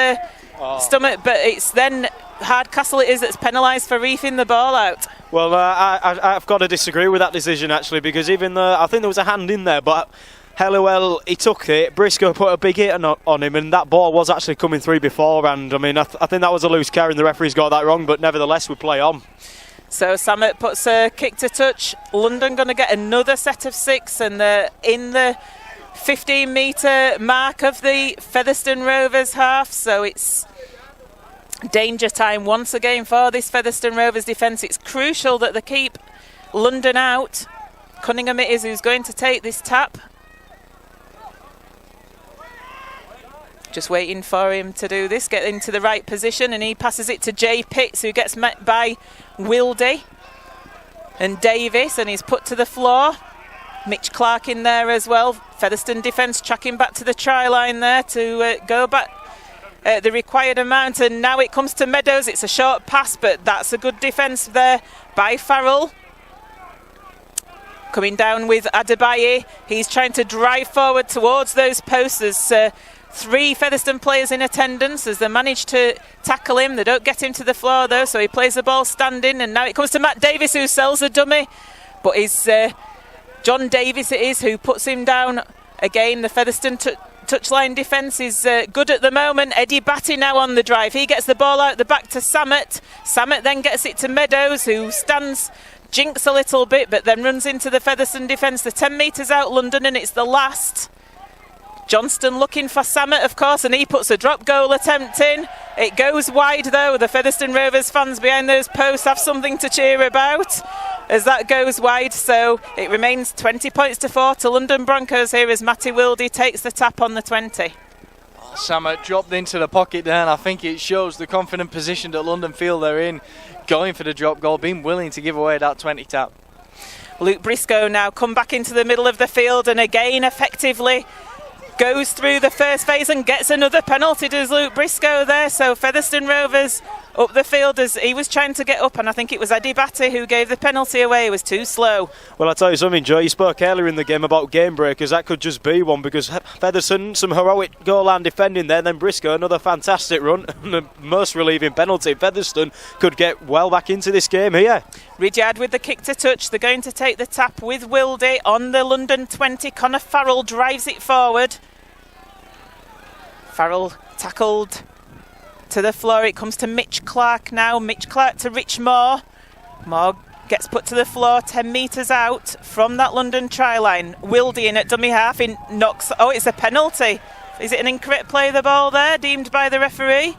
stomach, but it's then Hardcastle it is that's penalised for reefing the ball out. Well, I've got to disagree with that decision, actually, because even though I think there was a hand in there, but Helliwell, he took it. Briscoe put a big hit on him, and that ball was actually coming through beforehand. I mean, I think that was a loose carry, and the referee's got that wrong, but nevertheless, we play on. So Sammett puts a kick to touch. London going to get another set of 6, and they're in the 15-metre mark of the Featherstone Rovers half. So it's danger time once again for this Featherstone Rovers defence. It's crucial that they keep London out. Cunningham it is who's going to take this tap. Just waiting for him to do this, get into the right position, and he passes it to Jay Pitts, who gets met by Wildy and Davis, and he's put to the floor. Mitch Clark in there as well. Featherstone defence tracking back to the try line there to go back the required amount, and now it comes to Meadows. It's a short pass, but that's a good defence there by Farrell. Coming down with Adebayo. He's trying to drive forward towards those posts. There's 3 Featherstone players in attendance as they manage to tackle him. They don't get him to the floor though, so he plays the ball standing, and now it comes to Matt Davis, who sells a dummy, but it's John Davis it is who puts him down. Again, the Featherstone touchline defence is good at the moment. Eddie Batty now on the drive. He gets the ball out the back to Sammett. Sammett then gets it to Meadows, who jinks a little bit, but then runs into the Featherstone defence. The 10 metres out London, and it's the last. Johnston looking for Sammett, of course, and he puts a drop goal attempt in. It goes wide, though. The Featherstone Rovers fans behind those posts have something to cheer about as that goes wide. So it remains 20 points to 4 to London Broncos here as Matty Wildy takes the tap on the 20. Sammett dropped into the pocket there, and I think it shows the confident position that London feel they're in, going for the drop goal, being willing to give away that 20 tap. Luke Briscoe now come back into the middle of the field, and again effectively goes through the first phase and gets another penalty, does Luke Briscoe there. So Featherstone Rovers up the field as he was trying to get up, and I think it was Eddie Batty who gave the penalty away. He was too slow. Well, I'll tell you something, Joe, you spoke earlier in the game about game breakers. That could just be one, because Featherstone, some heroic goal line defending there, then Briscoe, another fantastic run and the most relieving penalty. Featherstone could get well back into this game here. Ridyard with the kick to touch. They're going to take the tap with Wildy on the London 20. Connor Farrell drives it forward. Farrell tackled to the floor. It comes to Mitch Clark now. Mitch Clark to Rich Moore. Moore gets put to the floor 10 metres out from that London try line. Wildy in at dummy half. In knocks. Oh, it's a penalty. Is it an incorrect play of the ball there, deemed by the referee?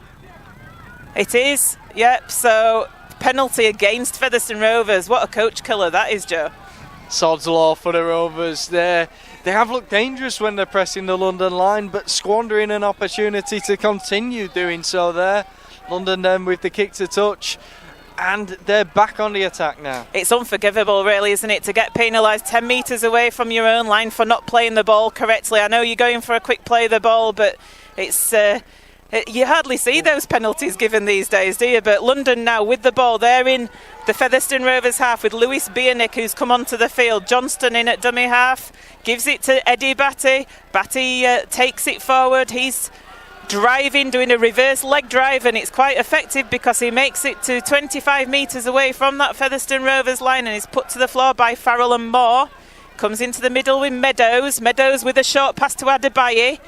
It is. Yep, so penalty against Featherstone Rovers. What a coach killer that is, Joe. Sod's law for the Rovers there. They have looked dangerous when they're pressing the London line, but squandering an opportunity to continue doing so there. London then with the kick to touch, and they're back on the attack now. It's unforgivable, really, isn't it, to get penalised 10 metres away from your own line for not playing the ball correctly. I know you're going for a quick play of the ball, but it's... you hardly see those penalties given these days, do you? But London now with the ball. They're in the Featherstone Rovers half with Lewis Biernick, who's come onto the field. Johnston in at dummy half. Gives it to Eddie Batty. Batty takes it forward. He's driving, doing a reverse leg drive, and it's quite effective because he makes it to 25 metres away from that Featherstone Rovers line and is put to the floor by Farrell and Moore. Comes into the middle with Meadows. Meadows with a short pass to Adebayi.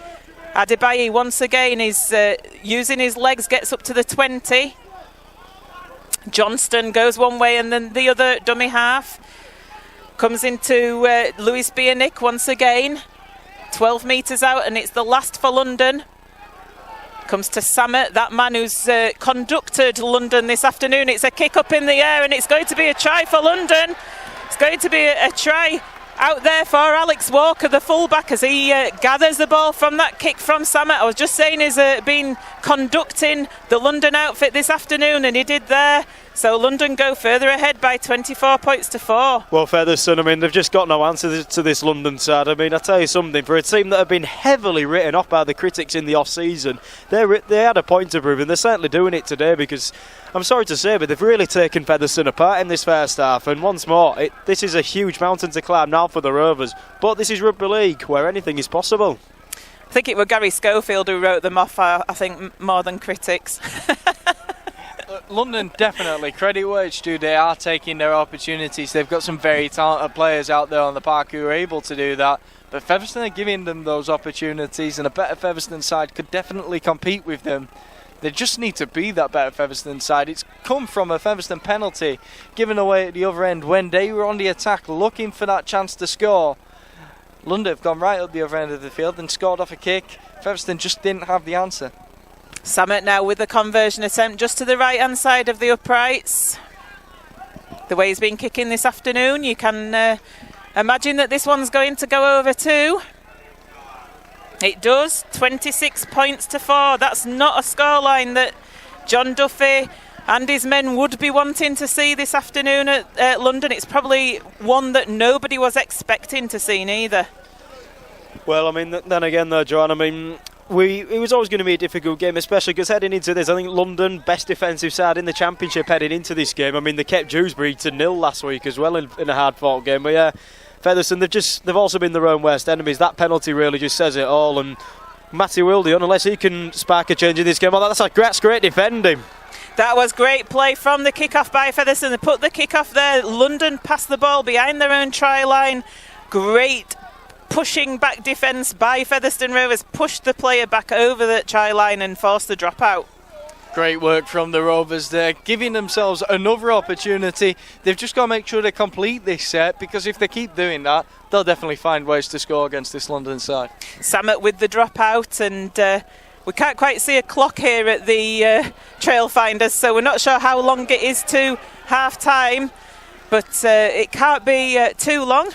Adebayi once again is using his legs, gets up to the 20. Johnston goes one way and then the other dummy half. Comes into Lewis Biernick once again. 12 metres out, and it's the last for London. Comes to Samet, that man who's conducted London this afternoon. It's a kick up in the air and it's going to be a try for London. It's going to be a try out there for Alex Walker, the fullback, as he gathers the ball from that kick from Samet. I was just saying he's been conducting the London outfit this afternoon, and he did there. So London go further ahead by 24 points to 4. Well, Featherstone, I mean, they've just got no answer to this London side. I mean, I tell you something, for a team that have been heavily written off by the critics in the off-season, they had a point to prove, and they're certainly doing it today, because I'm sorry to say, but they've really taken Featherstone apart in this first half. And once more, this is a huge mountain to climb now for the Rovers. But this is rugby league, where anything is possible. I think it was Gary Schofield who wrote them off, I think, more than critics. London definitely credit where it's due. They are taking their opportunities. They've got some very talented players out there on the park who are able to do that. But Featherstone are giving them those opportunities, and a better Featherstone side could definitely compete with them. They just need to be that better Featherstone side. It's come from a Featherstone penalty given away at the other end when they were on the attack looking for that chance to score. London have gone right up the other end of the field and scored off a kick. Featherstone just didn't have the answer. Samet now with the conversion attempt just to the right hand side of the uprights. The way he's been kicking this afternoon, you can imagine that this one's going to go over too. It does. 26 points to 4. That's not a scoreline that John Duffy and his men would be wanting to see this afternoon at London. It's probably one that nobody was expecting to see neither. Well, I mean, then again though, John, I mean, it was always going to be a difficult game, especially because heading into this, I think London, best defensive side in the Championship heading into this game. I mean, they kept Dewsbury to 0 last week as well in a hard-fought game. But yeah, Featherstone, they've also been their own worst enemies. That penalty really just says it all. And Matty Wildy, unless he can spark a change in this game, that's great defending. That was great play from the kick-off by Featherstone. They put the kick-off there. London passed the ball behind their own try line. Great pushing back defence by Featherstone Rovers. Pushed the player back over the try line and forced the drop out. Great work from the Rovers there, giving themselves another opportunity. They've just got to make sure they complete this set, because if they keep doing that, they'll definitely find ways to score against this London side. Samet with the drop out, and we can't quite see a clock here at the Trail Finders, so we're not sure how long it is to half time, but it can't be too long.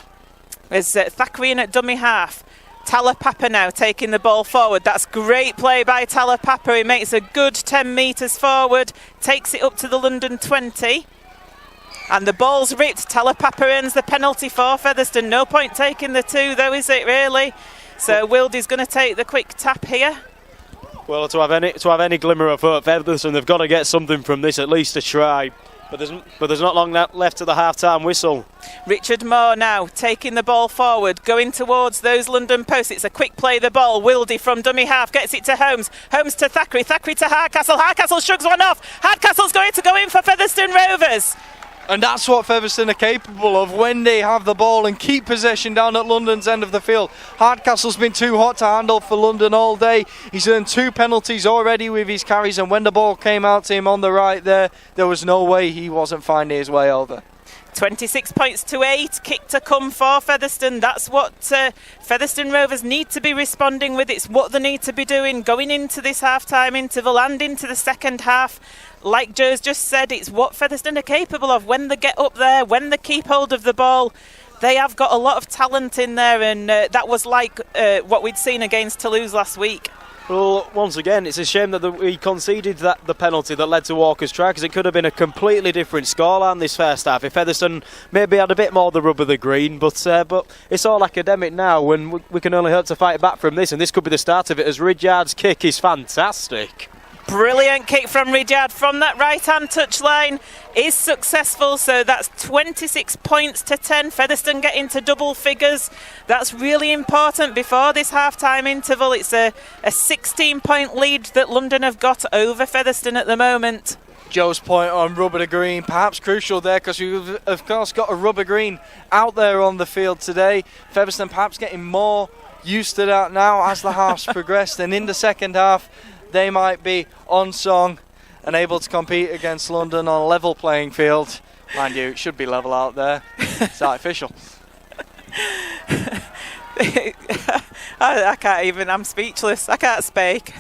There's Thackeray in at dummy half. Talapapa now taking the ball forward. That's great play by Talapapa. He makes a good 10 metres forward, takes it up to the London 20. And the ball's ripped. Talapapa earns the penalty for Featherstone. No point taking the 2 though, is it really? So Wildy's going to take the quick tap here. Well, to have any glimmer of hope, Featherstone, they've got to get something from this, at least a try. But there's not long left to the half-time whistle. Richard Moore now taking the ball forward, going towards those London posts. It's a quick play, the ball. Wildy from dummy half gets it to Holmes. Holmes to Thackeray. Thackeray to Hardcastle. Hardcastle shrugs one off. Hardcastle's going to go in for Featherstone Rovers. And that's what Featherstone are capable of when they have the ball and keep possession down at London's end of the field. Hardcastle's been too hot to handle for London all day. He's earned 2 penalties already with his carries, and when the ball came out to him on the right there was no way he wasn't finding his way over. 26 points to 8, kick to come for Featherstone. That's what Featherstone Rovers need to be responding with. It's what they need to be doing going into this half-time interval and into the second half. Like Joe's just said, it's what Featherstone are capable of when they get up there, when they keep hold of the ball. They have got a lot of talent in there, and that was like what we'd seen against Toulouse last week. Well, once again, it's a shame that we conceded the penalty that led to Walker's try, because it could have been a completely different scoreline this first half if Featherstone maybe had a bit more of the rub of the green. But it's all academic now, and we can only hope to fight back from this, and this could be the start of it, as Ridyard's kick is fantastic. Brilliant kick from Ridyard from that right-hand touchline is successful, so that's 26 points to 10. Featherstone get into double figures. That's really important before this half-time interval. It's a 16-point lead that London have got over Featherstone at the moment. Joe's point on rubber to green, perhaps crucial there, because we've of course got a rubber green out there on the field today. Featherstone perhaps getting more used to that now as the halves progressed, and in the second half they might be on song and able to compete against London on a level playing field. Mind you, it should be level out there. It's artificial. I can't even, I'm speechless. I can't speak.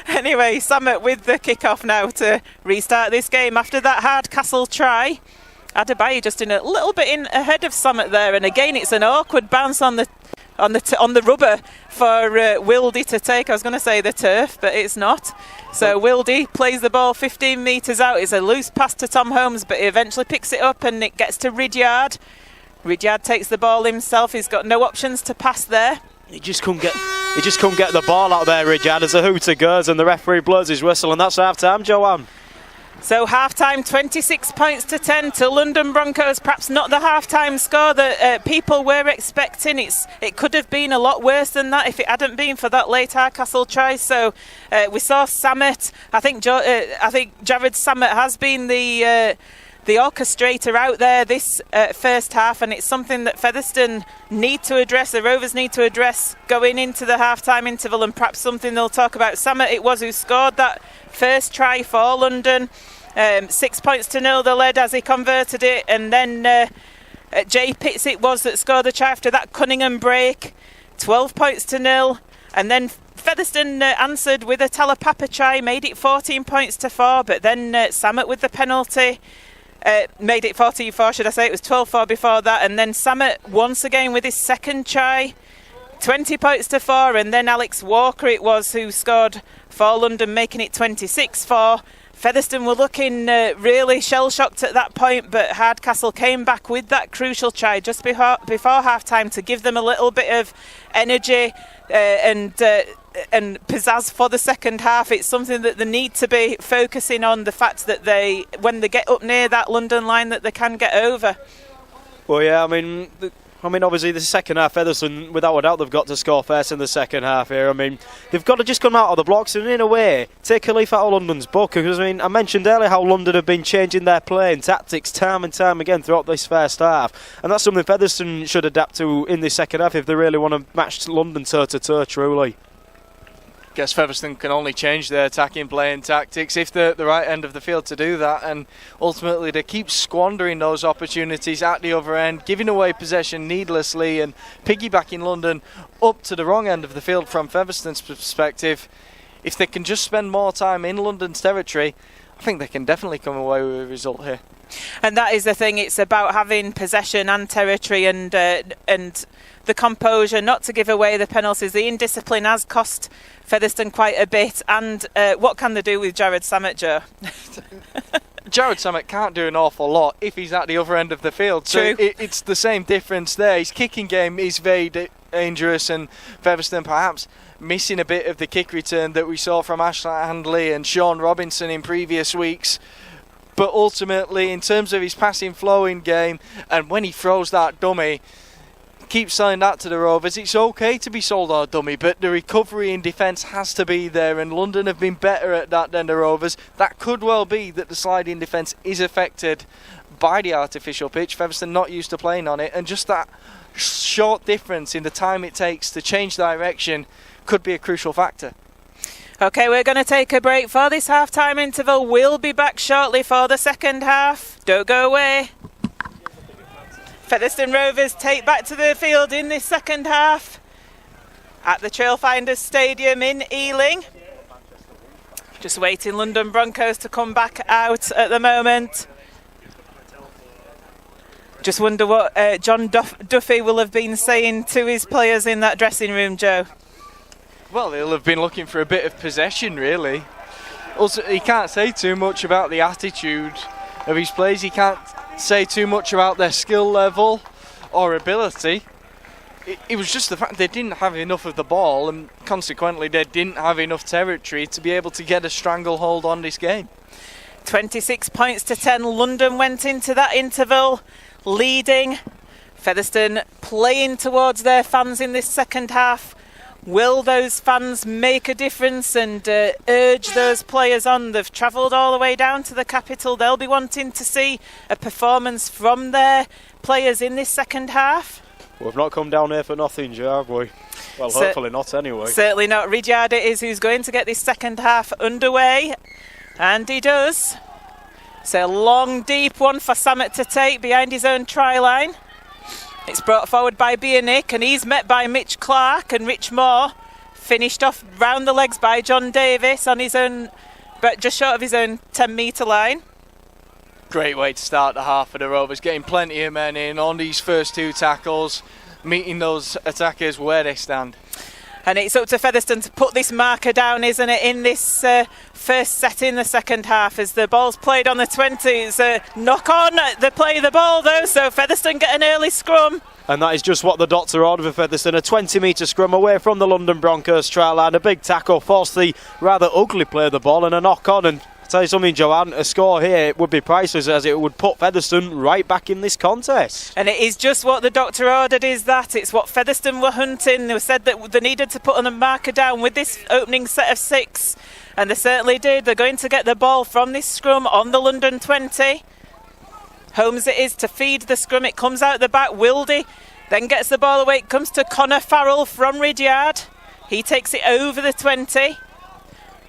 Anyway, Samet with the kick-off now to restart this game after that Hardcastle try. Adebayo just in a little bit in ahead of Samet there, and again it's an awkward bounce on the rubber for Wildy to take. I was going to say the turf, but it's not. So Wildy plays the ball 15 metres out. It's a loose pass to Tom Holmes, but he eventually picks it up and it gets to Ridyard. Ridyard takes the ball himself. He's got no options to pass there. He just couldn't get the ball out there, Ridyard, as a hooter goes and the referee blows his whistle, and that's half-time, Joanne. So half-time, 26 points to 10 to London Broncos. Perhaps not the half-time score that people were expecting. It could have been a lot worse than that if it hadn't been for that late Hardcastle try. So we saw Samet. I think Jared Samet has been the orchestrator out there this first half, and it's something that Featherstone need to address, the Rovers need to address going into the half-time interval, and perhaps something they'll talk about. Samet it was who scored that first try for London. 6 points to 0 the led as he converted it, and then Jay Pitts it was that scored the try after that Cunningham break. 12 points to 0, and then Featherstone answered with a Talapapa try, made it 14 points to 4, but then Samet with the penalty made it 14-4, should I say. It was 12-4 before that, and then Samet once again with his second try, 20 points to 4, and then Alex Walker it was who scored for London, making it 26-4. Featherstone were looking really shell-shocked at that point, but Hardcastle came back with that crucial try just before half-time to give them a little bit of energy and pizzazz for the second half. It's something that they need to be focusing on, the fact that when they get up near that London line, that they can get over. Well, yeah, I mean, obviously the second half, Featherstone, without a doubt, they've got to score first in the second half here. I mean, they've got to just come out of the blocks and, in a way, take a leaf out of London's book. Because, I mean, I mentioned earlier how London have been changing their playing tactics time and time again throughout this first half. And that's something Featherstone should adapt to in the second half if they really want to match London toe-to-toe, truly. Guess Featherstone can only change their attacking playing tactics if they're at the right end of the field to do that, and ultimately they keep squandering those opportunities at the other end, giving away possession needlessly and piggybacking London up to the wrong end of the field from Featherstone's perspective. If they can just spend more time in London's territory, I think they can definitely come away with a result here. And that is the thing, it's about having possession and territory and the composure, not to give away the penalties. The indiscipline has cost Featherstone quite a bit, and what can they do with Jared Samet, Joe? Jared Samet can't do an awful lot if he's at the other end of the field. So it's the same difference there. His kicking game is very dangerous, and Featherstone perhaps missing a bit of the kick return that we saw from Ash Handley and Sean Robinson in previous weeks. But ultimately, in terms of his passing flowing game, and when he throws that dummy, keep selling that to the Rovers. It's okay to be sold on a dummy, but the recovery in defence has to be there, and London have been better at that than the Rovers. That could well be that the sliding defence is affected by the artificial pitch. Featherstone not used to playing on it, and just that short difference in the time it takes to change direction could be a crucial factor. OK, we're going to take a break for this half-time interval. We'll be back shortly for the second half. Don't go away. Featherstone Rovers take back to the field in this second half at the Trailfinders Stadium in Ealing. Just waiting London Broncos to come back out at the moment. Just wonder what John Duffy will have been saying to his players in that dressing room, Joe. Well, he'll have been looking for a bit of possession, really. Also, he can't say too much about the attitude of his players. He can't say too much about their skill level or ability. It was just the fact they didn't have enough of the ball, and consequently they didn't have enough territory to be able to get a stranglehold on this game. 26 points to 10. London went into that interval leading. Featherstone playing towards their fans in this second half. Will those fans make a difference and urge those players on? They've travelled all the way down to the capital. They'll be wanting to see a performance from their players in this second half. We've not come down here for nothing, Joe, have we? Well, hopefully not anyway. Certainly not. Ridyard it is who's going to get this second half underway. And he does. It's a long, deep one for Samet to take behind his own try line. It's brought forward by Bionic, and he's met by Mitch Clark, and Rich Moore finished off round the legs by John Davis on his own, but just short of his own 10-metre line. Great way to start the half for the Rovers, getting plenty of men in on these first two tackles, meeting those attackers where they stand. And it's up to Featherstone to put this marker down, isn't it, in this first set in the second half as the ball's played on the 20. It's a knock on, they play the ball though, so Featherstone get an early scrum. And that is just what the doctor ordered for Featherstone, a 20-metre scrum away from the London Broncos try line. A big tackle forced the rather ugly play of the ball, and a knock on. And I'll tell you something, Joanne, a score here would be priceless, as it would put Featherstone right back in this contest. And it is just what the doctor ordered, is that. It's what Featherstone were hunting. They said that they needed to put on a marker down with this opening set of 6. And they certainly did. They're going to get the ball from this scrum on the London 20. Holmes it is to feed the scrum. It comes out the back. Wildy then gets the ball away. It comes to Connor Farrell from Ridyard. He takes it over the 20.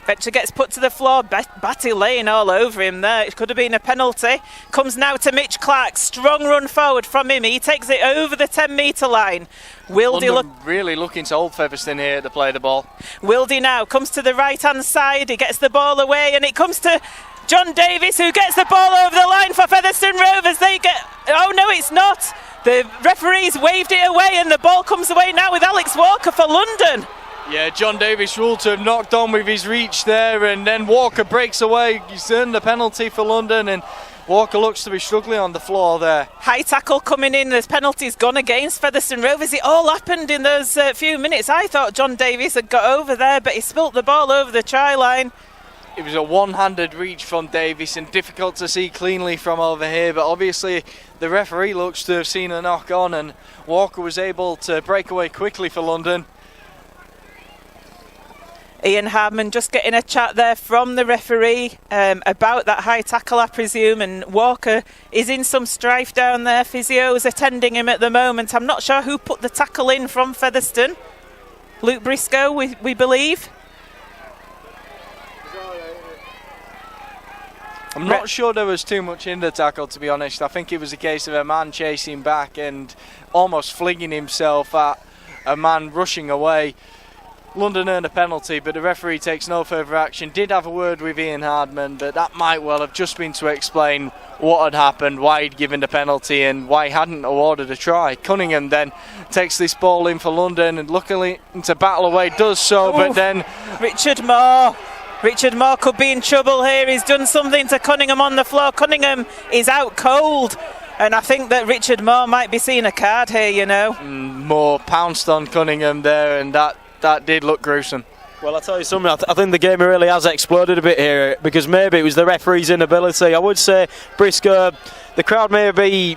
Fetcher gets put to the floor. Batty laying all over him there. It could have been a penalty. Comes now to Mitch Clark. Strong run forward from him. He takes it over the 10-metre line. London really looking to hold Featherstone here to play the ball. Wildy now comes to the right-hand side. He gets the ball away, and it comes to John Davis, who gets the ball over the line for Featherstone Rovers. They get... Oh, no, it's not. The referees waved it away, and the ball comes away now with Alex Walker for London. Yeah, John Davis ruled to have knocked on with his reach there, and then Walker breaks away. He's earned the penalty for London, and Walker looks to be struggling on the floor there. High tackle coming in. There's penalties gone against Featherstone Rovers. It all happened in those few minutes. I thought John Davis had got over there, but he spilt the ball over the try line. It was a one-handed reach from Davis, and difficult to see cleanly from over here, but obviously the referee looks to have seen a knock on, and Walker was able to break away quickly for London. Ian Hardman just getting a chat there from the referee about that high tackle, I presume, and Walker is in some strife down there. Physio's attending him at the moment. I'm not sure who put the tackle in from Featherstone. Luke Briscoe, we believe. I'm not sure there was too much in the tackle, to be honest. I think it was a case of a man chasing back and almost flinging himself at a man rushing away. London earned a penalty, but the referee takes no further action. Did have a word with Ian Hardman, but that might well have just been to explain what had happened, why he'd given the penalty, and why he hadn't awarded a try. Cunningham then takes this ball in for London, and luckily to battle away does so. But then Richard Moore could be in trouble here. He's done something to Cunningham on the floor. Cunningham is out cold. And I think that Richard Moore might be seeing a card here, you know. Moore pounced on Cunningham there, and that did look gruesome. Well, I'll tell you something, I think the game really has exploded a bit here, because maybe it was the referee's inability. I would say Briscoe, the crowd maybe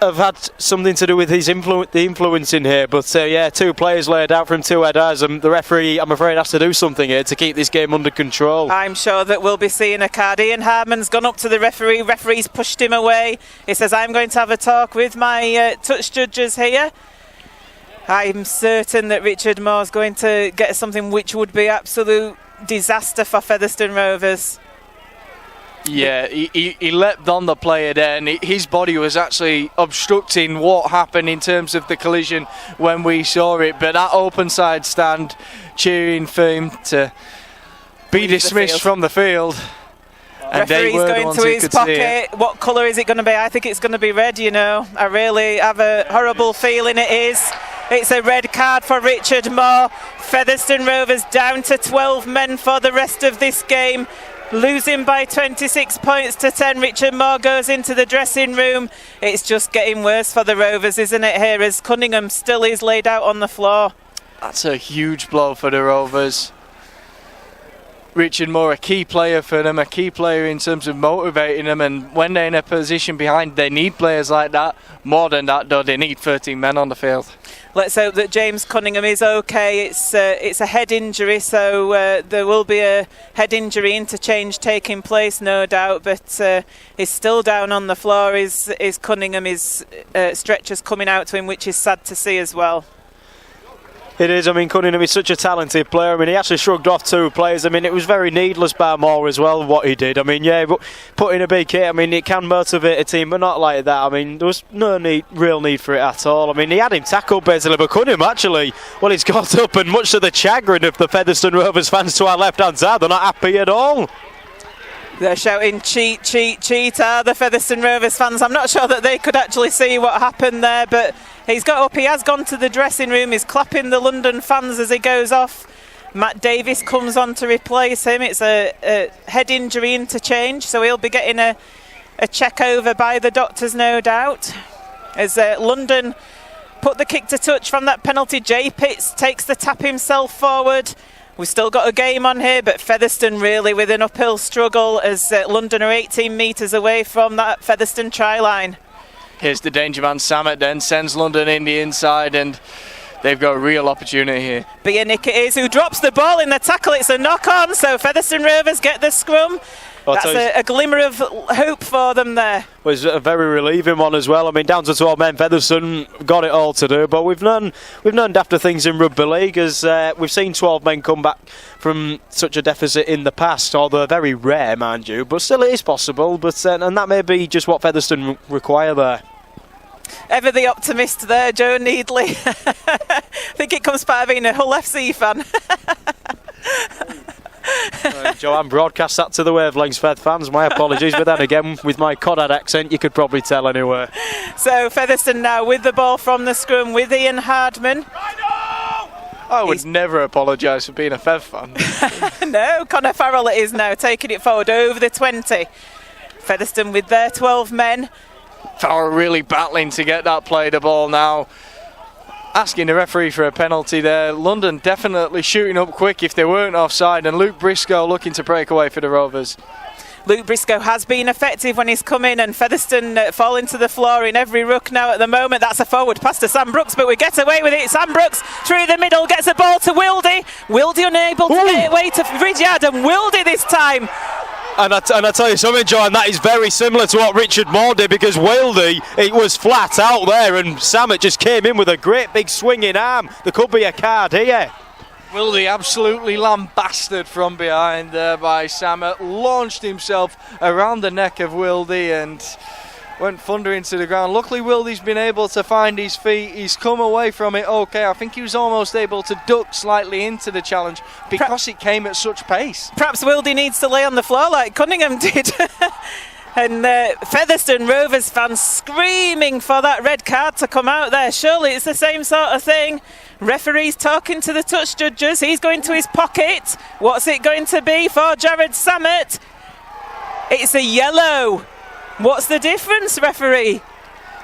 have had something to do with his the influence in here, but yeah, 2 players laid out from 2 headers, and the referee, I'm afraid, has to do something here to keep this game under control. I'm sure that we'll be seeing a card. Ian Hardman's gone up to the referee's pushed him away. He says, I'm going to have a talk with my touch judges here. I'm certain that Richard Moore's going to get something which would be absolute disaster for Featherstone Rovers. Yeah, he leapt on the player there, and his body was actually obstructing what happened in terms of the collision when we saw it. But that open side stand cheering for him to be dismissed from the field. And referee's going to his pocket. What colour is it going to be? I think it's going to be red, you know. I really have a horrible feeling it is. It's a red card for Richard Moore. Featherstone Rovers down to 12 men for the rest of this game. Losing by 26 points to 10. Richard Moore goes into the dressing room. It's just getting worse for the Rovers, isn't it, here, as Cunningham still is laid out on the floor. That's a huge blow for the Rovers. Richard Moore, a key player for them, a key player in terms of motivating them, and when they're in a position behind, they need players like that. More than that, though, they need 13 men on the field. Let's hope that James Cunningham is okay. It's a head injury, so there will be a head injury interchange taking place, no doubt, but he's still down on the floor. Is Cunningham, his stretchers coming out to him, which is sad to see as well. It is. I mean, Cunningham is such a talented player. I mean, he actually shrugged off 2 players. I mean, it was very needless by Moore as well, what he did. I mean, yeah, but putting a big hit, I mean, it can motivate a team, but not like that. I mean, there was no real need for it at all. I mean, he had him tackled basically, but Cunningham actually, well, he's got up, and much to the chagrin of the Featherstone Rovers fans to our left-hand side, they're not happy at all. They're shouting cheat, cheat, cheat, are the Featherstone Rovers fans. I'm not sure that they could actually see what happened there, but he's got up, he has gone to the dressing room, he's clapping the London fans as he goes off. Matt Davis comes on to replace him. It's a head injury interchange, so he'll be getting a check over by the doctors, no doubt. As London put the kick to touch from that penalty, Jay Pitts takes the tap himself forward. We've still got a game on here, but Featherstone really with an uphill struggle as London are 18 metres away from that Featherstone try line. Here's the danger man, Samet, then sends London in the inside, and they've got a real opportunity here. Bianik it is who drops the ball in the tackle. It's a knock-on, so Featherstone Rovers get the scrum. That's a glimmer of hope for them there. It was a very relieving one as well. I mean, down to 12 men, Featherstone got it all to do, but we've known after things in rugby league, as we've seen 12 men come back from such a deficit in the past, although very rare, mind you, but still it is possible, but and that may be just what Featherstone require there. Ever the optimist there, Joe Needley. I think it comes part of being a Hull FC fan. Joanne broadcast that to the wavelengths, Fed fans. My apologies, but then again, with my Codad accent, you could probably tell anyway. So Featherstone now with the ball from the scrum with Ian Hardman. I would never apologise for being a Fev fan. No, Connor Farrell it is now, taking it forward over the 20. Featherstone with their 12 men. Farrell really battling to get that play the ball now. Asking the referee for a penalty there. London definitely shooting up quick if they weren't offside, and Luke Briscoe looking to break away for the Rovers. Luke Briscoe has been effective when he's come in, and Featherstone falling to the floor in every ruck now at the moment. That's a forward pass to Sam Brooks, but we get away with it. Sam Brooks through the middle, gets the ball to Wildy. Wildy unable to get away to Ridyard, and Wildy this time. And I tell you something, John, that is very similar to what Richard Moore did, because Wildy, it was flat out there, and Samet just came in with a great big swinging arm. There could be a card here. Wildy absolutely lambasted from behind there by Samet, launched himself around the neck of Wildy and went thundering to the ground. Luckily Wildy's been able to find his feet, he's come away from it okay. I think he was almost able to duck slightly into the challenge because it came at such pace. Perhaps Wildy needs to lay on the floor like Cunningham did. And Featherstone Rovers fans screaming for that red card to come out there. Surely it's the same sort of thing. Referee's talking to the touch judges. He's going to his pocket. What's it going to be for Jared Samet? It's a yellow. What's the difference, referee?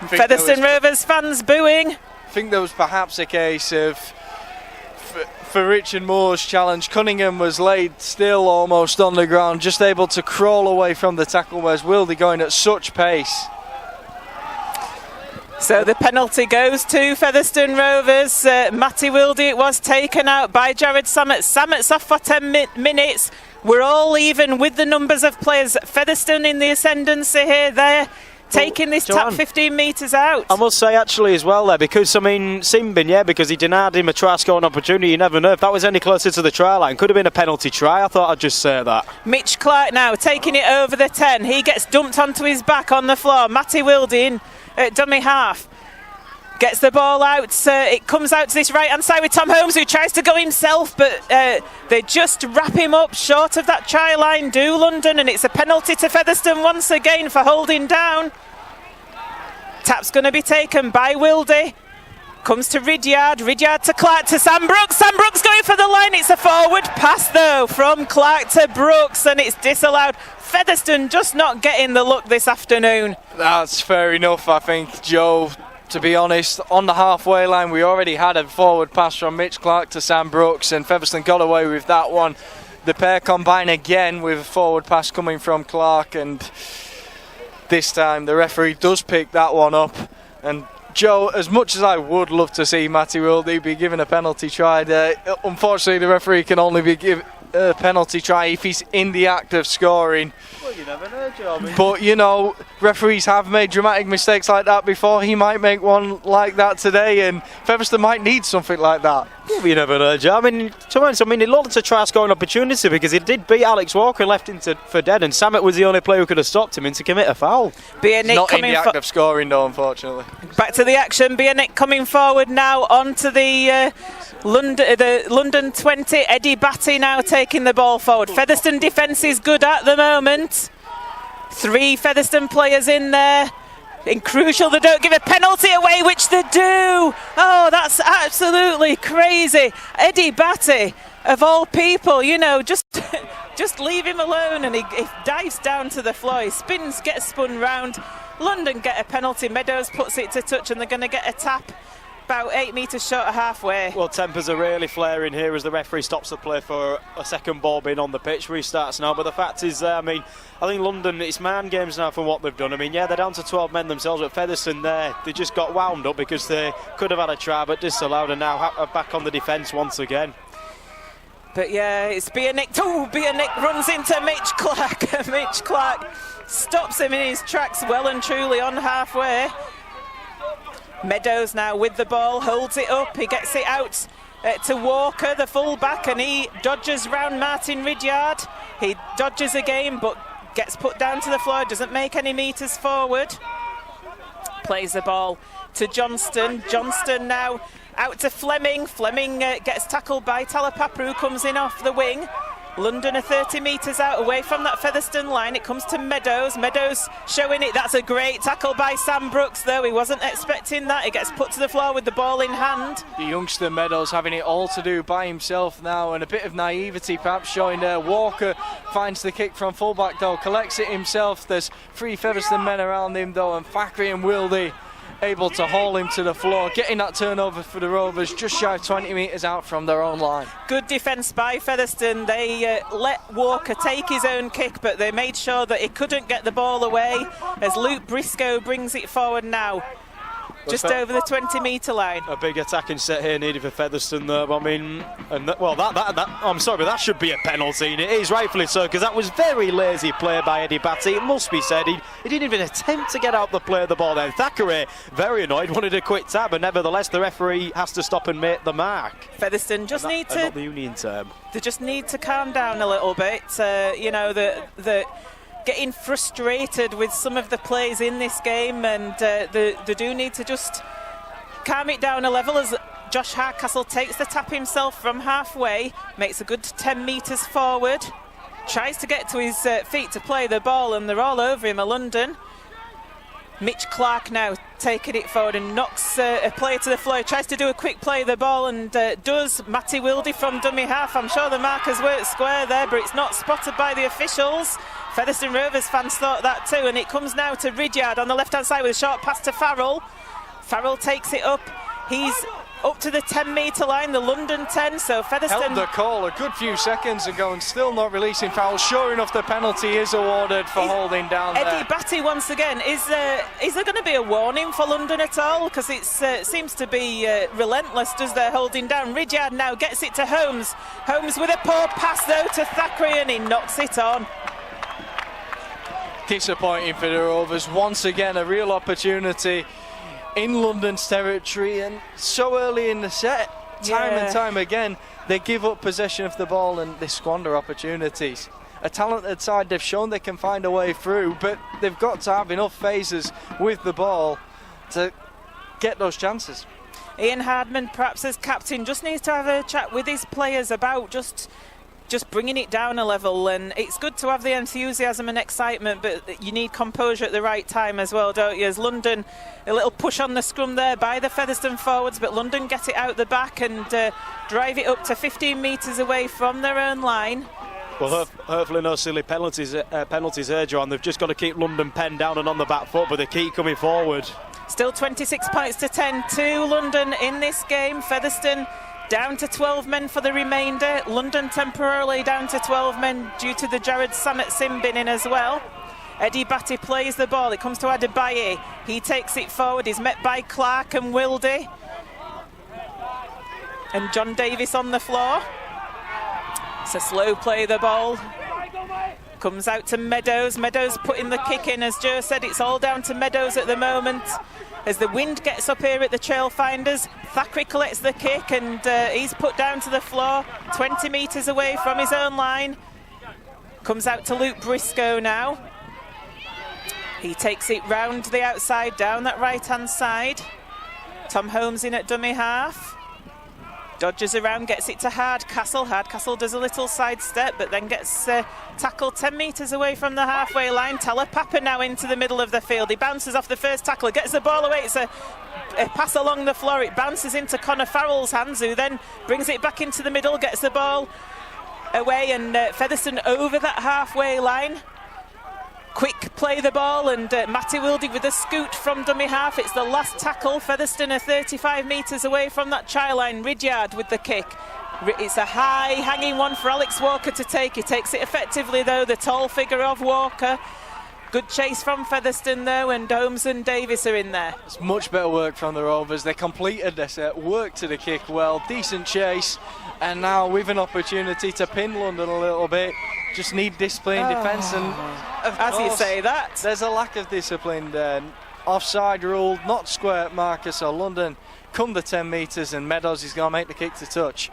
Featherstone Rovers fans booing. I think there was perhaps a case of, for Richard Moore's challenge, Cunningham was laid still almost on the ground, just able to crawl away from the tackle, whereas Wildy going at such pace. So the penalty goes to Featherstone Rovers. Matty Wildy, it was taken out by Jared Samet. Samet's off for 10 minutes. We're all even with the numbers of players. Featherstone in the ascendancy here. They're taking this top 15 metres out. I must say actually as well there, because I mean Simbin, because he denied him a try scoring opportunity. You never know if that was any closer to the try line. Could have been a penalty try. I thought I'd just say that. Mitch Clark now taking it over the 10. He gets dumped onto his back on the floor. Matty Wildy in at dummy half. Gets the ball out. It comes out to this right hand side with Tom Holmes, who tries to go himself, but they just wrap him up short of that try line, do London, and it's a penalty to Featherstone once again for holding down. Tap's going to be taken by Wildy. Comes to Ridyard to Clark to Sam Brooks. Sam Brooks going for the line. It's a forward pass though from Clark to Brooks, and it's disallowed. Featherstone just not getting the look this afternoon. That's fair enough, I think, Joe. To be honest, on the halfway line we already had a forward pass from Mitch Clark to Sam Brooks, and Featherstone got away with that one. The pair combine again with a forward pass coming from Clark, and this time the referee does pick that one up. And Joe, as much as I would love to see Matty Wildy be given a penalty try, unfortunately the referee can only be given a penalty try if he's in the act of scoring. Well, you never know, Joe. But you know, referees have made dramatic mistakes like that before. He might make one like that today, and Featherstone might need something like that. Well, you never know, Joe. I mean, to be honest, it looked to try scoring opportunity because he did beat Alex Walker, left him for dead, and Samet was the only player who could have stopped him and to commit a foul. Not in the act of scoring though, unfortunately. Back to the action. Bionic coming forward now onto the London 20. Eddie Batty now taking the ball forward. Featherstone defence is good at the moment. 3 Featherstone players in there. And crucial they don't give a penalty away, which they do. Oh, that's absolutely crazy. Eddie Batty, of all people, just leave him alone, and he dives down to the floor. He spins, gets spun round. London get a penalty. Meadows puts it to touch, and they're going to get a tap about 8 metres short of halfway. Well, tempers are really flaring here as the referee stops the play for a second ball being on the pitch. Restarts now, but the fact is, I think London, it's man games now from what they've done. They're down to 12 men themselves, but Featherstone they just got wound up because they could have had a try but disallowed, and now are back on the defence once again. But yeah, it's Bionic. Bionic runs into Mitch Clark. Mitch Clark stops him in his tracks well and truly on halfway. Meadows now with the ball, holds it up, he gets it out to Walker, the full-back, and he dodges round Martin Ridyard. He dodges again, but gets put down to the floor, doesn't make any metres forward. Plays the ball to Johnston. Johnston now out to Fleming. Fleming gets tackled by Talapapu, who comes in off the wing. London are 30 metres out away from that Featherstone line. It comes to Meadows. Meadows showing it. That's a great tackle by Sam Brooks, though. He wasn't expecting that. He gets put to the floor with the ball in hand. The youngster Meadows having it all to do by himself now, and a bit of naivety perhaps showing there. Walker finds the kick from fullback, though, collects it himself. There's 3 Featherstone men around him, though, and Thackeray and Wildy able to haul him to the floor, getting that turnover for the Rovers just shy of 20 metres out from their own line. Good defence by Featherstone. They let Walker take his own kick, but they made sure that he couldn't get the ball away as Luke Briscoe brings it forward now. Just over the 20-metre line. A big attacking set here needed for Featherstone, though. I'm sorry, but that should be a penalty, and it is rightfully so, because that was very lazy play by Eddie Batty. It must be said, he didn't even attempt to get out the play of the ball then. Thackeray, very annoyed, wanted a quick tap, but nevertheless the referee has to stop and make the mark. Featherstone just need to... Not the union term. They just need to calm down a little bit. The getting frustrated with some of the plays in this game, and they do need to just calm it down a level as Josh Hardcastle takes the tap himself from halfway, makes a good 10 metres forward, tries to get to his feet to play the ball, and they're all over him, London. Mitch Clark now taking it forward and knocks a player to the floor. He tries to do a quick play of the ball and does. Matty Wildy from dummy half. I'm sure the markers worked square there, but it's not spotted by the officials. Featherstone Rovers fans thought that too, and it comes now to Ridyard on the left-hand side with a short pass to Farrell. Farrell takes it up. He's up to the 10-metre line, the London 10, so Featherstone... Held the call a good few seconds ago and still not releasing foul. Sure enough, the penalty is awarded for holding down Eddie there. Batty once again. Is there going to be a warning for London at all? Because it seems to be relentless as they're holding down. Ridyard now gets it to Holmes. Holmes with a poor pass though to Thackeray and he knocks it on. Disappointing for the Rovers. Once again, a real opportunity in London's territory, and so early in the set, time and time again, they give up possession of the ball and they squander opportunities. A talented side, they've shown they can find a way through, but they've got to have enough phases with the ball to get those chances. Ian Hardman, perhaps as captain, just needs to have a chat with his players about just bringing it down a level, and it's good to have the enthusiasm and excitement, but you need composure at the right time as well, don't you? As London, a little push on the scrum there by the Featherstone forwards, but London get it out the back and drive it up to 15 metres away from their own line. Well, hopefully no silly penalties here, Joanne. They've just got to keep London penned down and on the back foot, but they keep coming forward. Still 26 points to 10 to London in this game. Featherstone down to 12 men for the remainder. London temporarily down to 12 men due to the Jared Samet sin bin in as well. Eddie Batty plays the ball. It comes to Adebaye. He takes it forward. He's met by Clark and Wildy. And John Davis on the floor. It's a slow play, the ball. Comes out to Meadows. Meadows putting the kick in. As Joe said, it's all down to Meadows at the moment. As the wind gets up here at the Trailfinders, Thackeray collects the kick and he's put down to the floor, 20 metres away from his own line. Comes out to Luke Briscoe now. He takes it round the outside, down that right-hand side. Tom Holmes in at dummy half. Dodges around, gets it to Hardcastle. Hardcastle does a little sidestep, but then gets tackled 10 metres away from the halfway line. Talapapa now into the middle of the field. He bounces off the first tackler, gets the ball away. It's a pass along the floor. It bounces into Connor Farrell's hands, who then brings it back into the middle, gets the ball away, and Featherstone over that halfway line. Quick play the ball, and Matty Wildy with a scoot from dummy half. It's the last tackle. Featherstone are 35 metres away from that try line. Ridyard with the kick. It's a high hanging one for Alex Walker to take. He takes it effectively though, the tall figure of Walker. Good chase from Featherstone though, and Holmes and Davis are in there. It's much better work from the Rovers. They completed their set, worked to the kick well, decent chase, and now with an opportunity to pin London a little bit. Just need discipline, defence, and as you say that, there's a lack of discipline there. Offside rule, not square marker, so London come the 10 metres and Meadows is going to make the kick to touch.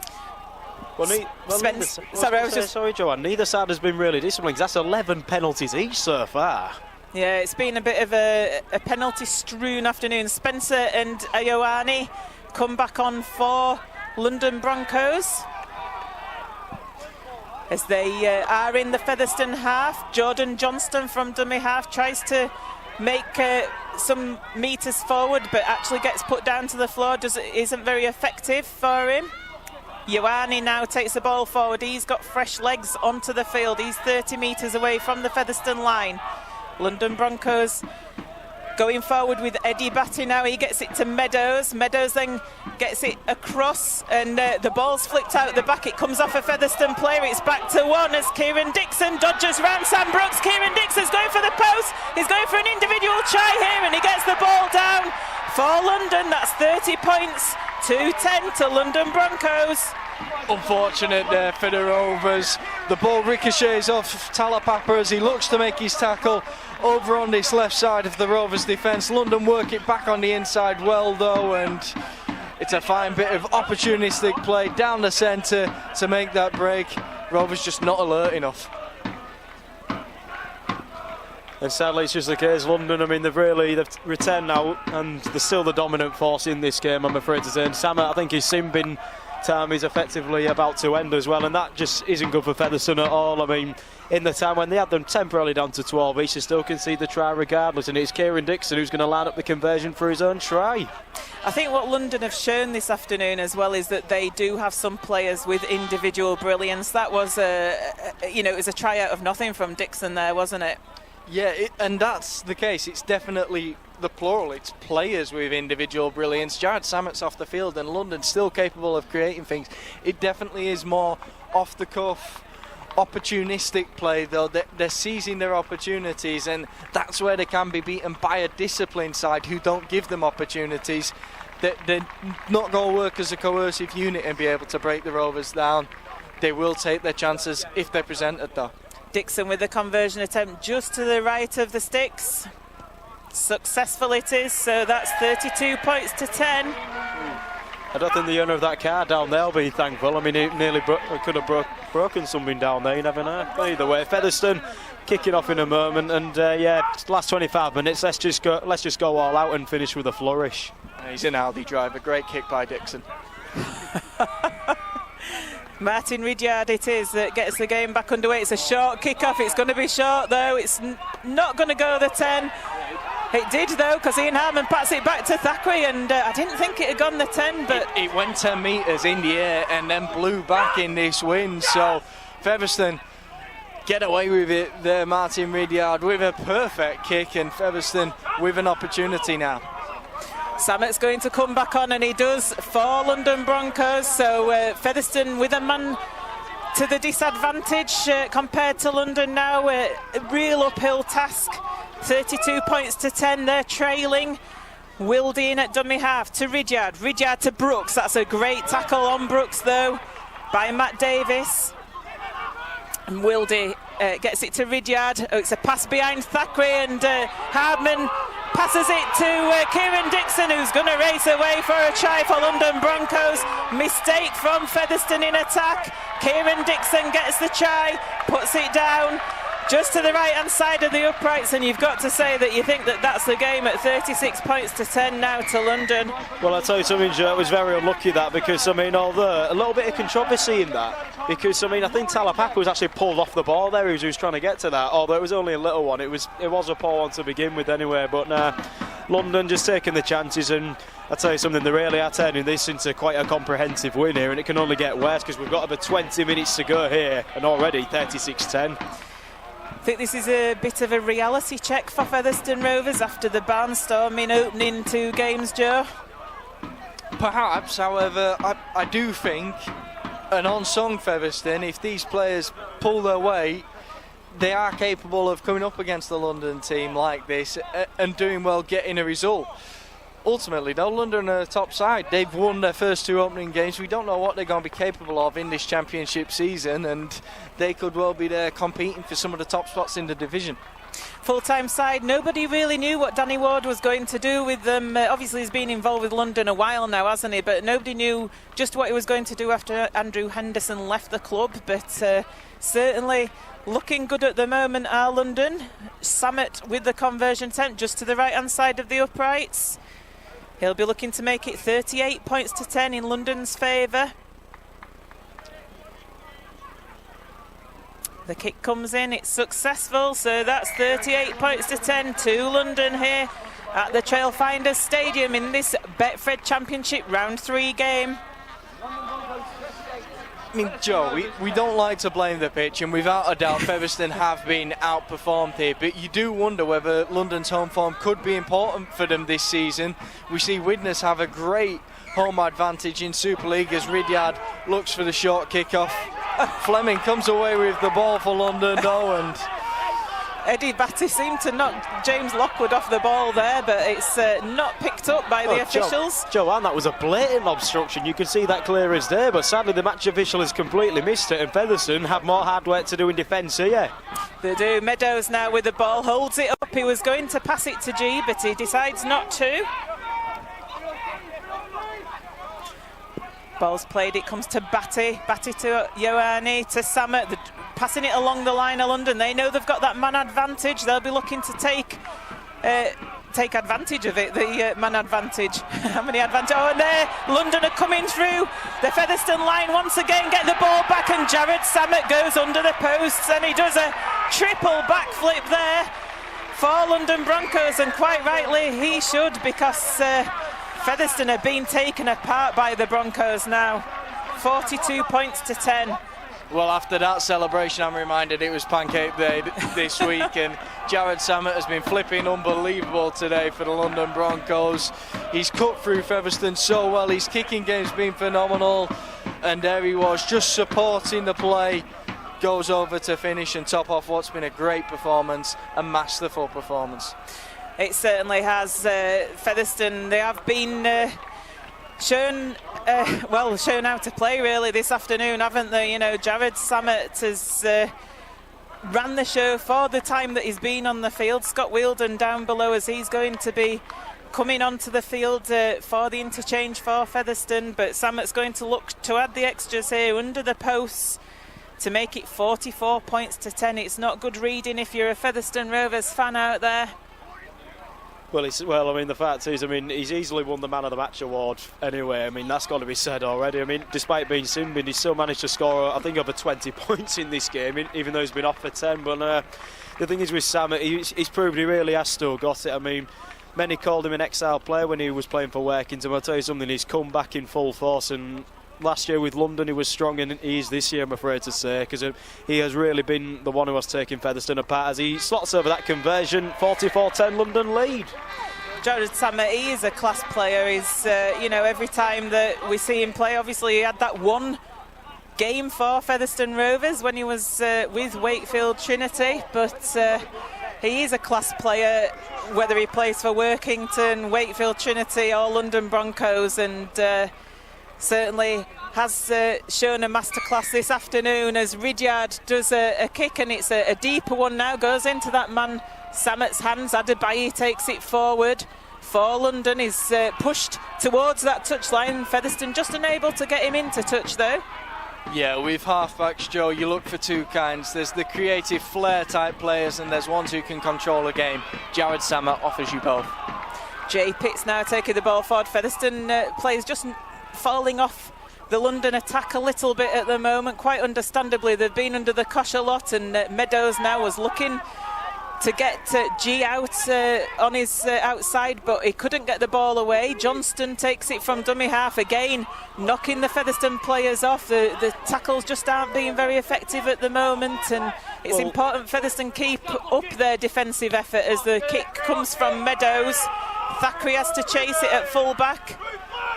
Sorry, Joanne. Neither side has been really disciplined. That's 11 penalties each so far. Yeah, it's been a bit of a penalty-strewn afternoon. Spencer and Ioane come back on for London Broncos. As they are in the Featherstone half, Jordan Johnston from dummy half tries to make some metres forward, but actually gets put down to the floor. Isn't very effective for him. Ioane now takes the ball forward. He's got fresh legs onto the field. He's 30 metres away from the Featherstone line. London Broncos going forward with Eddie Batty now. He gets it to Meadows. Meadows then gets it across, and the ball's flipped out the back. It comes off a Featherstone player. It's back to one as Kieran Dixon dodges round Sam Brooks. Kieran Dixon's going for the post. He's going for an individual try here, and he gets the ball down for London. That's 30 points to 10 to London Broncos. Unfortunate there for the Rovers. The ball ricochets off Talapapa as he looks to make his tackle over on this left side of the Rovers defence. London work it back on the inside well though, and it's a fine bit of opportunistic play down the centre to make that break. Rovers just not alert enough. And sadly it's just the case, London, they've returned now and they're still the dominant force in this game, I'm afraid to say. And Sam, I think his sin bin time is effectively about to end as well, and that just isn't good for Featherstone at all. I mean, in the time when they had them temporarily down to 12, he should still concede the try regardless, and it's Kieran Dixon who's going to line up the conversion for his own try. I think what London have shown this afternoon as well is that they do have some players with individual brilliance. That was it was a try out of nothing from Dixon there, wasn't it? Yeah, and that's the case. It's definitely the plural. It's players with individual brilliance. Jared Sammett's off the field and London's still capable of creating things. It definitely is more off the cuff, opportunistic play, though. They're seizing their opportunities, and that's where they can be beaten by a disciplined side who don't give them opportunities. They're not going to work as a coercive unit and be able to break the Rovers down. They will take their chances if they're presented, though. Dixon with the conversion attempt just to the right of the sticks. Successful it is, so that's 32 points to 10. I don't think the owner of that car down there will be thankful. I mean, it nearly could have broken something down there, you never know. But either way, Featherstone kicking off in a moment, and last 25 minutes, let's just go all out and finish with a flourish. He's an Aldi driver, great kick by Dixon. Martin Ridyard it is that gets the game back underway. It's a short kick-off. It's going to be short, though. It's not going to go the 10. It did, though, because Ian Hartman pats it back to Thackeray, and I didn't think it had gone the 10, but... It went 10 metres in the air and then blew back in this wind, so Featherstone get away with it there. Martin Ridyard with a perfect kick, and Featherstone with an opportunity now. Sammett's going to come back on, and he does for London Broncos. So Featherstone with a man to the disadvantage compared to London now. A real uphill task. 32 points to 10. They're trailing. Wildine at dummy half to Ridyard. Ridyard to Brooks. That's a great tackle on Brooks, though, by Matt Davis. And Wildy gets it to Ridyard. Oh, it's a pass behind Thackeray, and Hardman passes it to Kieran Dixon, who's going to race away for a try for London Broncos. Mistake from Featherstone in attack. Kieran Dixon gets the try, puts it down just to the right hand side of the uprights, and you've got to say that you think that that's the game at 36 points to 10 now to London. Well, I'll tell you something, Joe, it was very unlucky that, because I mean, although a little bit of controversy in that, because I mean, I think Talapaka was actually pulled off the ball there. He was trying to get to that, although it was only a little one. It was a poor one to begin with anyway, but London just taking the chances, and I'll tell you something, they really are turning this into quite a comprehensive win here, and it can only get worse because we've got about 20 minutes to go here, and already 36-10. I think this is a bit of a reality check for Featherstone Rovers after the barnstorming opening 2 games, Joe. Perhaps, however, I do think an unsung Featherstone, if these players pull their weight, they are capable of coming up against the London team like this and doing well, getting a result. Ultimately, though, London are the top side. They've won their first 2 opening games. We don't know what they're going to be capable of in this championship season, and they could well be there competing for some of the top spots in the division. Full-time side, nobody really knew what Danny Ward was going to do with them. Obviously he's been involved with London a while now, hasn't he? But nobody knew just what he was going to do after Andrew Henderson left the club. But certainly looking good at the moment are London. Samet with the conversion attempt just to the right-hand side of the uprights. He'll be looking to make it 38 points to 10 in London's favour. The kick comes in, it's successful, so that's 38 points to 10 to London here at the Trailfinders Stadium in this Betfred Championship Round 3 game. I mean, Joe, we don't like to blame the pitch, and without a doubt Featherstone have been outperformed here, but you do wonder whether London's home form could be important for them this season. We see Widnes have a great home advantage in Super League as Ridyard looks for the short kick-off. Fleming comes away with the ball for London, though, and Eddie Batty seemed to knock James Lockwood off the ball there, but it's not picked up by the officials. Joanne, that was a blatant obstruction. You could see that clear as day, but sadly the match official has completely missed it, and Featherstone have more hard work to do in defence here. They do. Meadows now with the ball, holds it up. He was going to pass it to G, but he decides not to. Ball's played, it comes to Batty to Ioane, to Samet, passing it along the line of London. They know they've got that man advantage. They'll be looking to take take advantage of it, the man advantage. How many advantage? Oh, and there, London are coming through the Featherstone line once again, get the ball back, and Jared Samet goes under the posts, and he does a triple backflip there for London Broncos, and quite rightly he should, because Featherstone are being taken apart by the Broncos now. 42 points to 10. Well, after that celebration, I'm reminded it was Pancake Day this week, and Jared Samet has been flipping unbelievable today for the London Broncos. He's cut through Featherstone so well, his kicking game's been phenomenal, and there he was, just supporting the play, goes over to finish and top off what's been a great performance, a masterful performance. It certainly has. Featherstone, they have been shown how to play really this afternoon, haven't they? You know, Jared Samet has ran the show for the time that he's been on the field. Scott Wheeldon down below, as he's going to be coming onto the field for the interchange for Featherstone, but Samet's going to look to add the extras here under the posts to make it 44 points to 10. It's not good reading if you're a Featherstone Rovers fan out there. Well, the fact is, he's easily won the Man of the Match award anyway. That's got to be said already. Despite being sin-binned, he's still managed to score, I think, over 20 points in this game, even though he's been off for 10. But the thing is with Samet, he's proved he really has still got it. Many called him an exile player when he was playing for Workington. I'll tell you something, he's come back in full force, and last year with London he was strong, and he is this year, I'm afraid to say, because he has really been the one who has taken Featherstone apart as he slots over that conversion. 44-10 London lead. Jared Samet, he is a class player. He's every time that we see him play, obviously he had that one game for Featherstone Rovers when he was with Wakefield Trinity, but he is a class player whether he plays for Workington, Wakefield Trinity or London Broncos, and certainly has shown a masterclass this afternoon as Ridyard does a kick, and it's a deeper one now, goes into that man Samet's hands. Adebayi takes it forward for London. He's pushed towards that touchline. Featherstone just unable to get him into touch though. Yeah, with halfbacks, Joe, you look for two kinds. There's the creative flair type players, and there's ones who can control a game. Jared Samet offers you both. Jay Pitts now taking the ball forward. Featherstone players just falling off the London attack a little bit at the moment, quite understandably. They've been under the cosh a lot, and Meadows now was looking to get G out on his outside, but he couldn't get the ball away. Johnston takes it from dummy half again, knocking the Featherstone players off. The tackles just aren't being very effective at the moment, and it's important Featherstone keep up their defensive effort as the kick comes from Meadows. Thackeray has to chase it at full back.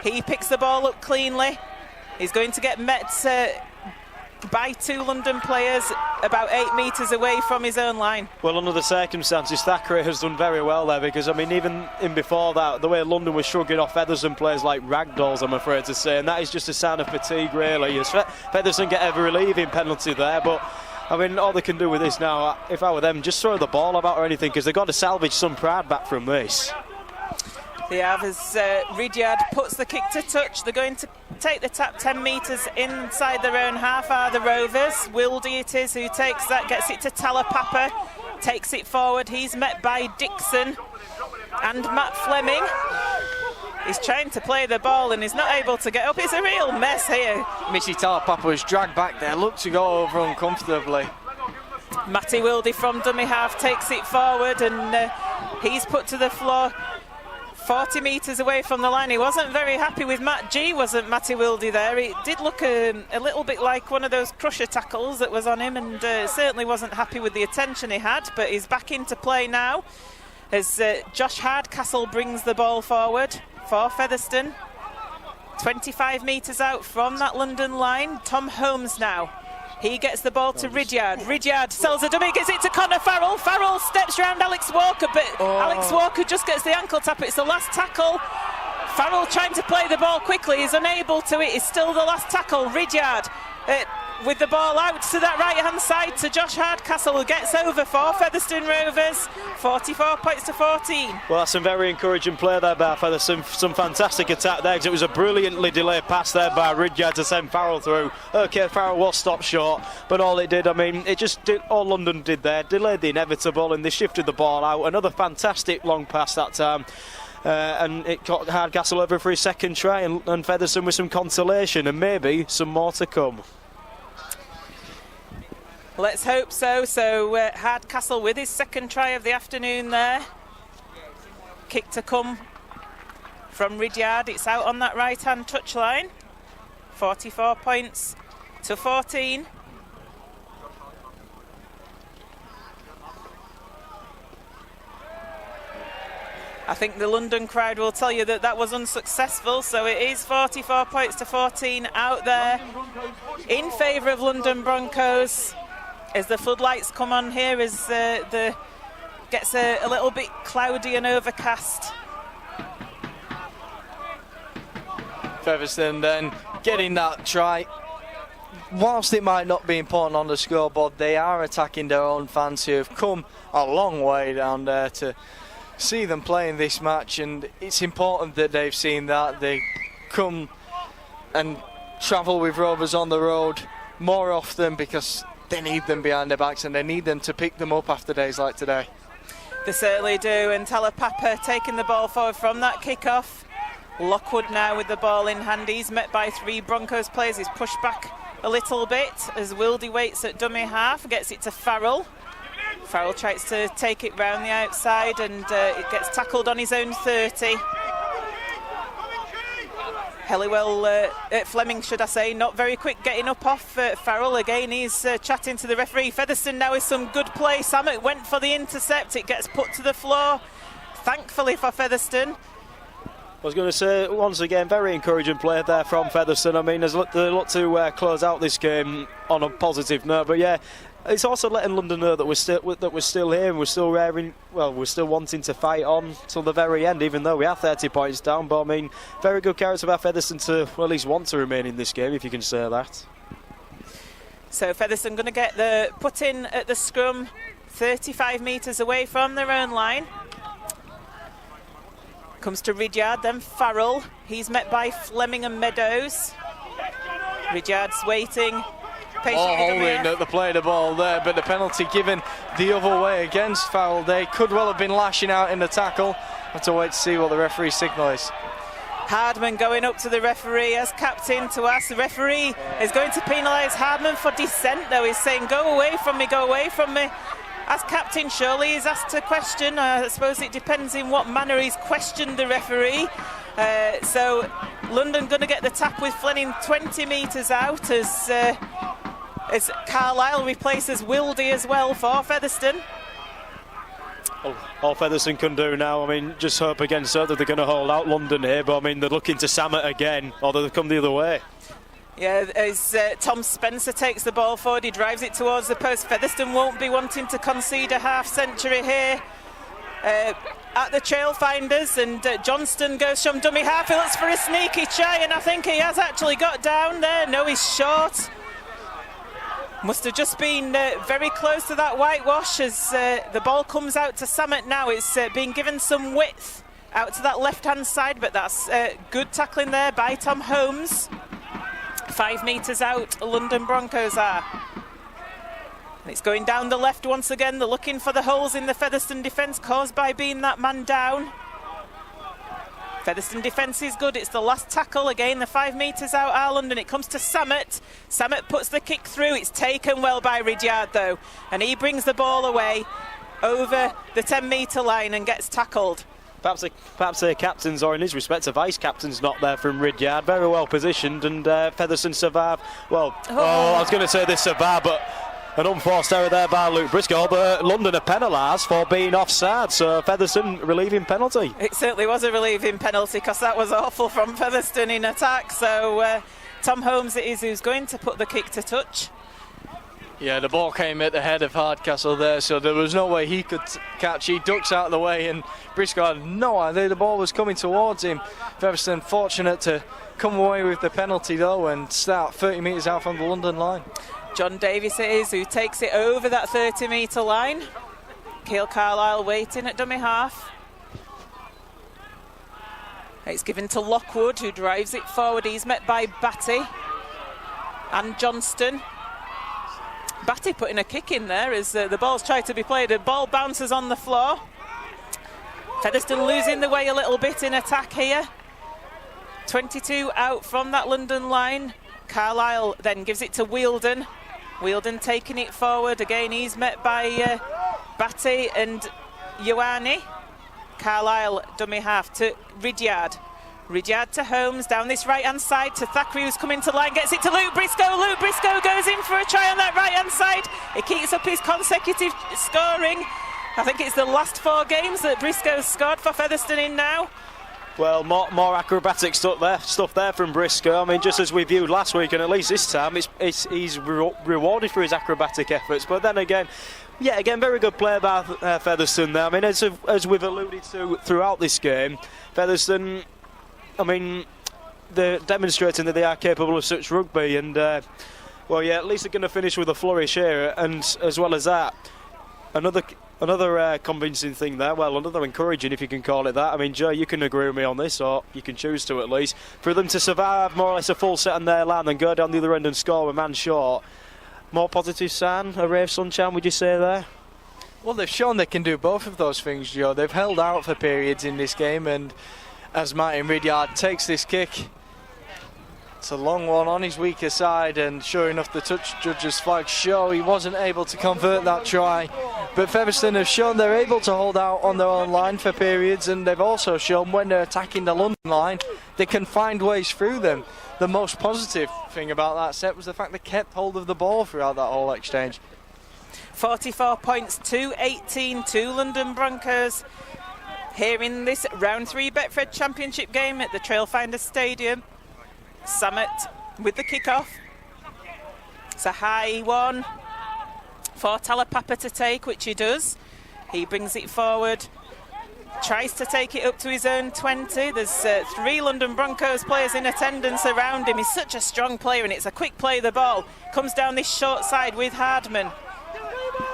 He picks the ball up cleanly. He's going to get met by two London players about 8 metres away from his own line. Well, under the circumstances, Thackeray has done very well there, because even in before that, the way London was shrugging off Featherstone players like ragdolls, I'm afraid to say, and that is just a sign of fatigue really. As Featherstone get every relieving penalty there, but all they can do with this now, if I were them, just throw the ball about or anything, because they've got to salvage some pride back from this. They have, as Ridyard puts the kick to touch. They're going to take the tap 10 metres inside their own half are the Rovers. Wildy it is who takes that, gets it to Talapapa, takes it forward. He's met by Dixon and Matt Fleming. He's trying to play the ball and he's not able to get up. It's a real mess here. Missy Talapapa was dragged back there, looked to go over uncomfortably. Matty Wildy from dummy half takes it forward, and he's put to the floor 40 metres away from the line. He wasn't very happy with Matt G, wasn't Matty Wildy there. It did look a little bit like one of those crusher tackles that was on him, and certainly wasn't happy with the attention he had, but he's back into play now as Josh Hardcastle brings the ball forward for Featherstone. 25 metres out from that London line. Tom Holmes now. He gets the ball to Ridyard. Ridyard sells a dummy, gets it to Connor Farrell. Farrell steps round Alex Walker, but Alex Walker just gets the ankle tap. It's the last tackle. Farrell trying to play the ball quickly, is unable to. It is still the last tackle. Ridyard with the ball out to that right-hand side to Josh Hardcastle, who gets over for Featherstone Rovers, 44 points to 14. Well, that's some very encouraging play there by Featherstone. Some fantastic attack there, because it was a brilliantly delayed pass there by Ridyard to send Farrell through. OK, Farrell was stopped short, but all it did, I mean, it just did, all London did there, delayed the inevitable, and they shifted the ball out. Another fantastic long pass that time. And it got Hardcastle over for his second try, and Featherstone with some consolation and maybe some more to come. Let's hope so. So Hardcastle with his second try of the afternoon there. Kick to come from Ridyard. It's out on that right-hand touchline. 44 points to 14. I think the London crowd will tell you that that was unsuccessful, so it is 44 points to 14 out there in favour of London Broncos as the floodlights come on here, as the gets a little bit cloudy and overcast. Featherstone then getting that try. Whilst it might not be important on the scoreboard, they are attacking their own fans who have come a long way down there to see them playing this match, and it's important that they've seen that. They come and travel with Rovers on the road more often because they need them behind their backs and they need them to pick them up after days like today. They certainly do, and Talapapa taking the ball forward from that kick-off. Lockwood now with the ball in hand. He's met by 3 Broncos players. He's pushed back a little bit as Wildy waits at dummy half, gets it to Farrell. Farrell tries to take it round the outside, and it gets tackled on his own 30. Fleming, should I say, not very quick getting up off Farrell. Again, he's chatting to the referee. Featherstone now with some good play. Samet went for the intercept. It gets put to the floor, thankfully for Featherstone. I was going to say, once again, very encouraging play there from Featherstone. I mean, there's a lot to close out this game on a positive note, but yeah, it's also letting London know that we're still here and we're still raring. Well, we're still wanting to fight on till the very end, even though we are 30 points down. But I mean, very good character by Featherstone to at least want to remain in this game, if you can say that. So Featherstone going to get the put in at the scrum, 35 metres away from their own line. Comes to Ridyard, then Farrell. He's met by Fleming and Meadows. Ridyard's waiting. Holding at the play of the ball there, but the penalty given the other way against Farrell. They could well have been lashing out in the tackle. Have to wait to see what the referee's signal is. Hardman going up to the referee as captain to ask. The referee is going to penalise Hardman for dissent, though. He's saying, go away from me, go away from me. As captain, surely he's asked a question. I suppose it depends in what manner he's questioned the referee. So London going to get the tap with Fleming 20 metres out as Carlisle replaces Wildy as well for Featherstone. All Featherstone can do now, I mean, just hope against that they're going to hold out London here, but I mean, they're looking to Samet again, or they've come the other way. Yeah, as Tom Spencer takes the ball forward, he drives it towards the post. Featherstone won't be wanting to concede a half-century here at the Trailfinders, and Johnston goes from dummy half. He looks for a sneaky try, and I think he has actually got down there. No, he's short. Must have just been very close to that whitewash as the ball comes out to Samet now. It's being given some width out to that left-hand side, but that's good tackling there by Tom Holmes. 5 metres out, London Broncos are. And it's going down the left once again. They're looking for the holes in the Featherstone defence caused by being that man down. Featherstone defence is good. It's the last tackle again. The 5 metres out are London. It comes to Samet. Samet puts the kick through. It's taken well by Ridyard though, and he brings the ball away over the 10-metre line and gets tackled. Perhaps their captains, or in his respect, a vice captain's not there from Ridyard. Very well positioned, and Featherstone survive. Well, I was going to say they survive, but an unforced error there by Luke Briscoe, but London are penalised for being offside, so Featherstone relieving penalty. It certainly was a relieving penalty, because that was awful from Featherstone in attack. So Tom Holmes it is who's going to put the kick to touch. Yeah, the ball came at the head of Hardcastle there, so there was no way he could catch. He ducks out of the way, and Briscoe had no idea the ball was coming towards him. Featherstone fortunate to come away with the penalty though and start 30 metres out from the London line. John Davies it is who takes it over that 30-metre line. Keil Carlisle waiting at dummy half. It's given to Lockwood, who drives it forward. He's met by Batty and Johnston. Batty putting a kick in there as the ball's tried to be played. The ball bounces on the floor. Featherstone losing the way a little bit in attack here. 22 out from that London line. Carlisle then gives it to Wheeldon. Wheeldon taking it forward. Again, he's met by Batty and Ioane. Carlisle dummy half to Ridyard. Ridyard to Holmes, down this right-hand side to Thackeray, who's coming to line, gets it to Luke Briscoe. Luke Briscoe goes in for a try on that right-hand side. He keeps up his consecutive scoring. I think it's the last 4 games that Briscoe's scored for Featherstone in now. Well, more acrobatic stuff there from Briscoe. I mean, just as we viewed last week, and at least this time, he's rewarded for his acrobatic efforts. But then again, very good play by Featherstone there. I mean, as we've alluded to throughout this game, Featherstone, I mean, they're demonstrating that they are capable of such rugby, and at least they're going to finish with a flourish here. And as well as that, another convincing thing there, another encouraging, if you can call it that. I mean, Joe, you can agree with me on this, or you can choose to at least. For them to survive more or less a full set on their line and go down the other end and score a man short, more positive sign, a ray of sunshine, would you say there? Well, they've shown they can do both of those things, Joe. They've held out for periods in this game, and as Martin Ridyard takes this kick, it's a long one on his weaker side, and sure enough the touch judge's flag show he wasn't able to convert that try. But Featherstone have shown they're able to hold out on their own line for periods, and they've also shown when they're attacking the London line they can find ways through them. The most positive thing about that set was the fact they kept hold of the ball throughout that whole exchange. 44 points to 18 to London Broncos here in this round 3 Betfred Championship game at the Trailfinders Stadium. Samet with the kick-off. It's a high one for Talapapa to take, which he does. He brings it forward, tries to take it up to his own 20. There's 3 London Broncos players in attendance around him. He's such a strong player, and it's a quick play. The ball comes down this short side with Hardman.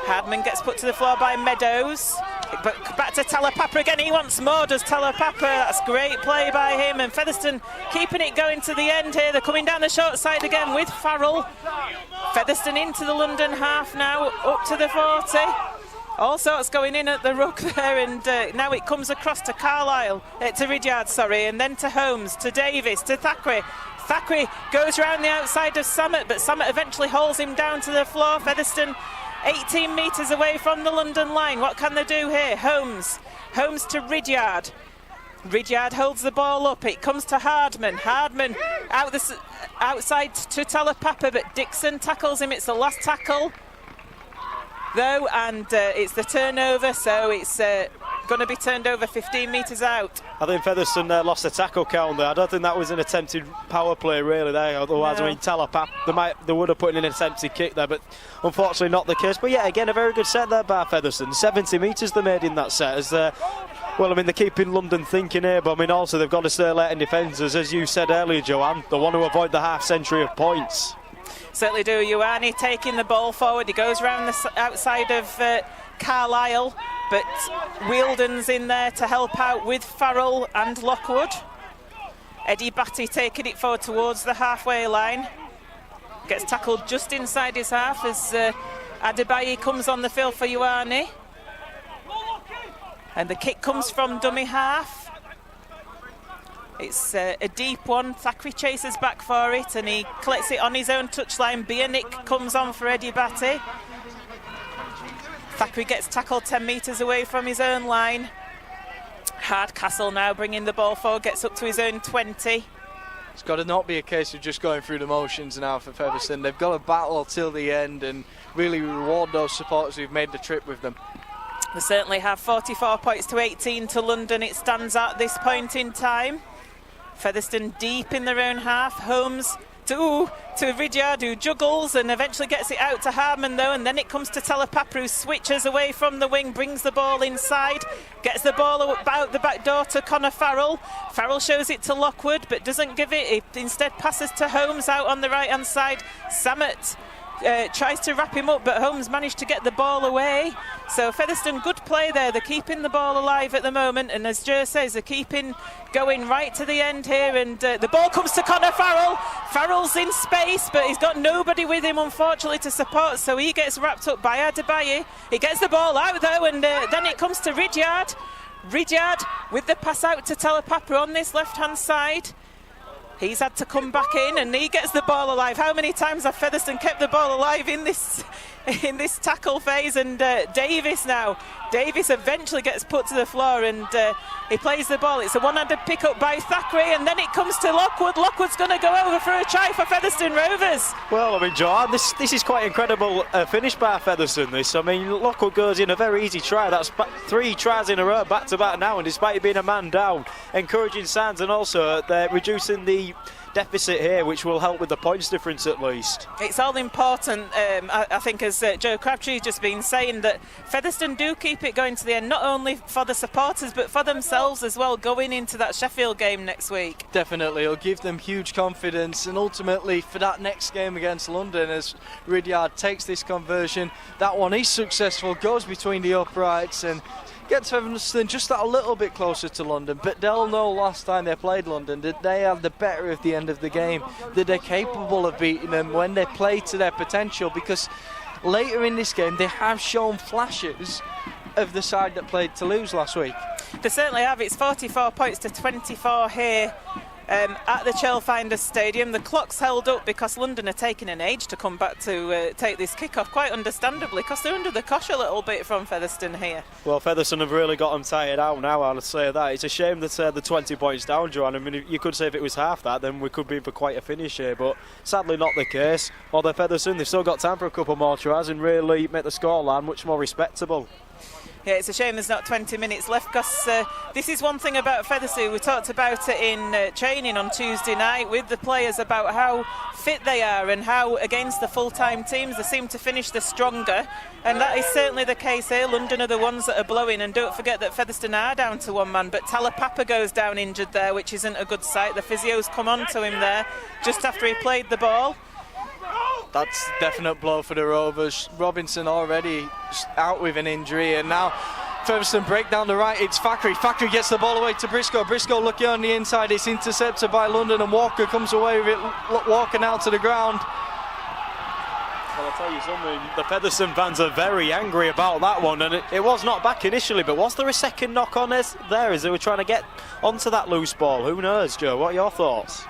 Hardman gets put to the floor by Meadows. But back to Talapapa again. He wants more, does Talapapa. That's great play by him. And Featherstone keeping it going to the end here. They're coming down the short side again with Farrell. Featherstone into the London half now, up to the 40. All sorts going in at the ruck there, and now it comes across to to Ridyard, and then to Holmes, to Davis, to Thackeray. Thackeray goes round the outside of Samet, but Samet eventually holds him down to the floor. Featherstone 18 metres away from the London line. What can they do here? Holmes to Ridyard. Ridyard holds the ball up. It comes to Hardman. Hardman outside to Talapapa, but Dixon tackles him. It's the last tackle, though, and it's the turnover, so it's going to be turned over 15 metres out. I think Featherstone lost the tackle count there. I don't think that was an attempted power play really there. Otherwise, no. I mean, Talapapa, they would have put in an attempted kick there, but unfortunately not the case. But yeah, again, a very good set there by Featherstone. 70 metres they made in that set. As they're keeping London thinking here, but I mean, also they've got to stay late in defences. As you said earlier, Joanne, they want to avoid the half century of points. Certainly do. Ioane taking the ball forward. He goes round the outside of Carlisle, but Wheeldon's in there to help out with Farrell and Lockwood. Eddie Batty taking it forward towards the halfway line. Gets tackled just inside his half as Adebayi comes on the field for Ioane. And the kick comes from dummy half. It's a deep one. Thackeray chases back for it, and he collects it on his own touchline. Bionic comes on for Eddie Batty. Thackeray gets tackled 10 metres away from his own line. Hardcastle now bringing the ball forward, gets up to his own 20. It's got to not be a case of just going through the motions now for Featherstone. They've got to battle till the end and really reward those supporters who've made the trip with them. They certainly have. 44 points to 18 to London it stands at this point in time. Featherstone deep in their own half. Holmes to Ridyard, who juggles and eventually gets it out to Harman though, and then it comes to Talapapa, who switches away from the wing, brings the ball inside, gets the ball out the back door to Connor Farrell. Farrell shows it to Lockwood but doesn't give it, he instead passes to Holmes out on the right hand side. Samet tries to wrap him up, but Holmes managed to get the ball away. So Featherstone, good play there. They're keeping the ball alive at the moment, and as Joe says, they're keeping going right to the end here, and the ball comes to Connor Farrell. Farrell's in space, but he's got nobody with him, unfortunately, to support, so he gets wrapped up by Adebayo. He gets the ball out though, and then it comes to Ridyard. Ridyard with the pass out to Talapapa on this left hand side. He's had to come back in, and he gets the ball alive. How many times have Featherstone kept the ball alive in this tackle phase? And Davis now. Davis eventually gets put to the floor, and he plays the ball. It's a one-handed pick up by Thackeray, and then it comes to Lockwood. Lockwood's going to go over for a try for Featherstone Rovers. Well, I mean, Joanne, this is quite incredible finish by Featherstone. This, I mean, Lockwood goes in a very easy try. That's 3 tries in a row, back to back now, and despite it being a man down, encouraging signs, and also they're reducing the deficit here, which will help with the points difference at least. It's all important, I think, as Joe Crabtree's just been saying, that Featherstone do keep it going to the end, not only for the supporters but for themselves as well, going into that Sheffield game next week. Definitely, it'll give them huge confidence, and ultimately for that next game against London, as Ridyard takes this conversion, that one is successful, goes between the uprights and gets Featherstone just that a little bit closer to London. But they'll know last time they played London that they have the better of the end of the game, that they're capable of beating them when they play to their potential, because later in this game they have shown flashes of the side that played Toulouse last week. They certainly have. It's 44 points to 24 here at the Trailfinders Stadium. The clock's held up because London are taking an age to come back to take this kick-off, quite understandably, because they're under the cosh a little bit from Featherstone here. Well, Featherstone have really got them tired out now, I'll say that. It's a shame that they're 20 points down, Joanne. I mean, you could say if it was half that, then we could be in for quite a finish here, but sadly not the case. Although Featherstone, they've still got time for a couple more tries and really make the scoreline much more respectable. Yeah, it's a shame there's not 20 minutes left, because this is one thing about Featherstone. We talked about it in training on Tuesday night with the players about how fit they are and how against the full-time teams they seem to finish the stronger, and that is certainly the case here. London are the ones that are blowing, and don't forget that Featherstone are down to one man, but Talapapa goes down injured there, which isn't a good sight. The physios come on to him there just after he played the ball. That's a definite blow for the Rovers. Robinson already out with an injury, and now Featherstone break down the right. It's Thackeray. Thackeray gets the ball away to Briscoe. Briscoe looking on the inside. It's intercepted by London, and Walker comes away with it. Walker now to the ground. Well, I'll tell you something, the Featherstone fans are very angry about that one, and it was not back initially, but was there a second knock on there as they were trying to get onto that loose ball? Who knows, Joe? What are your thoughts?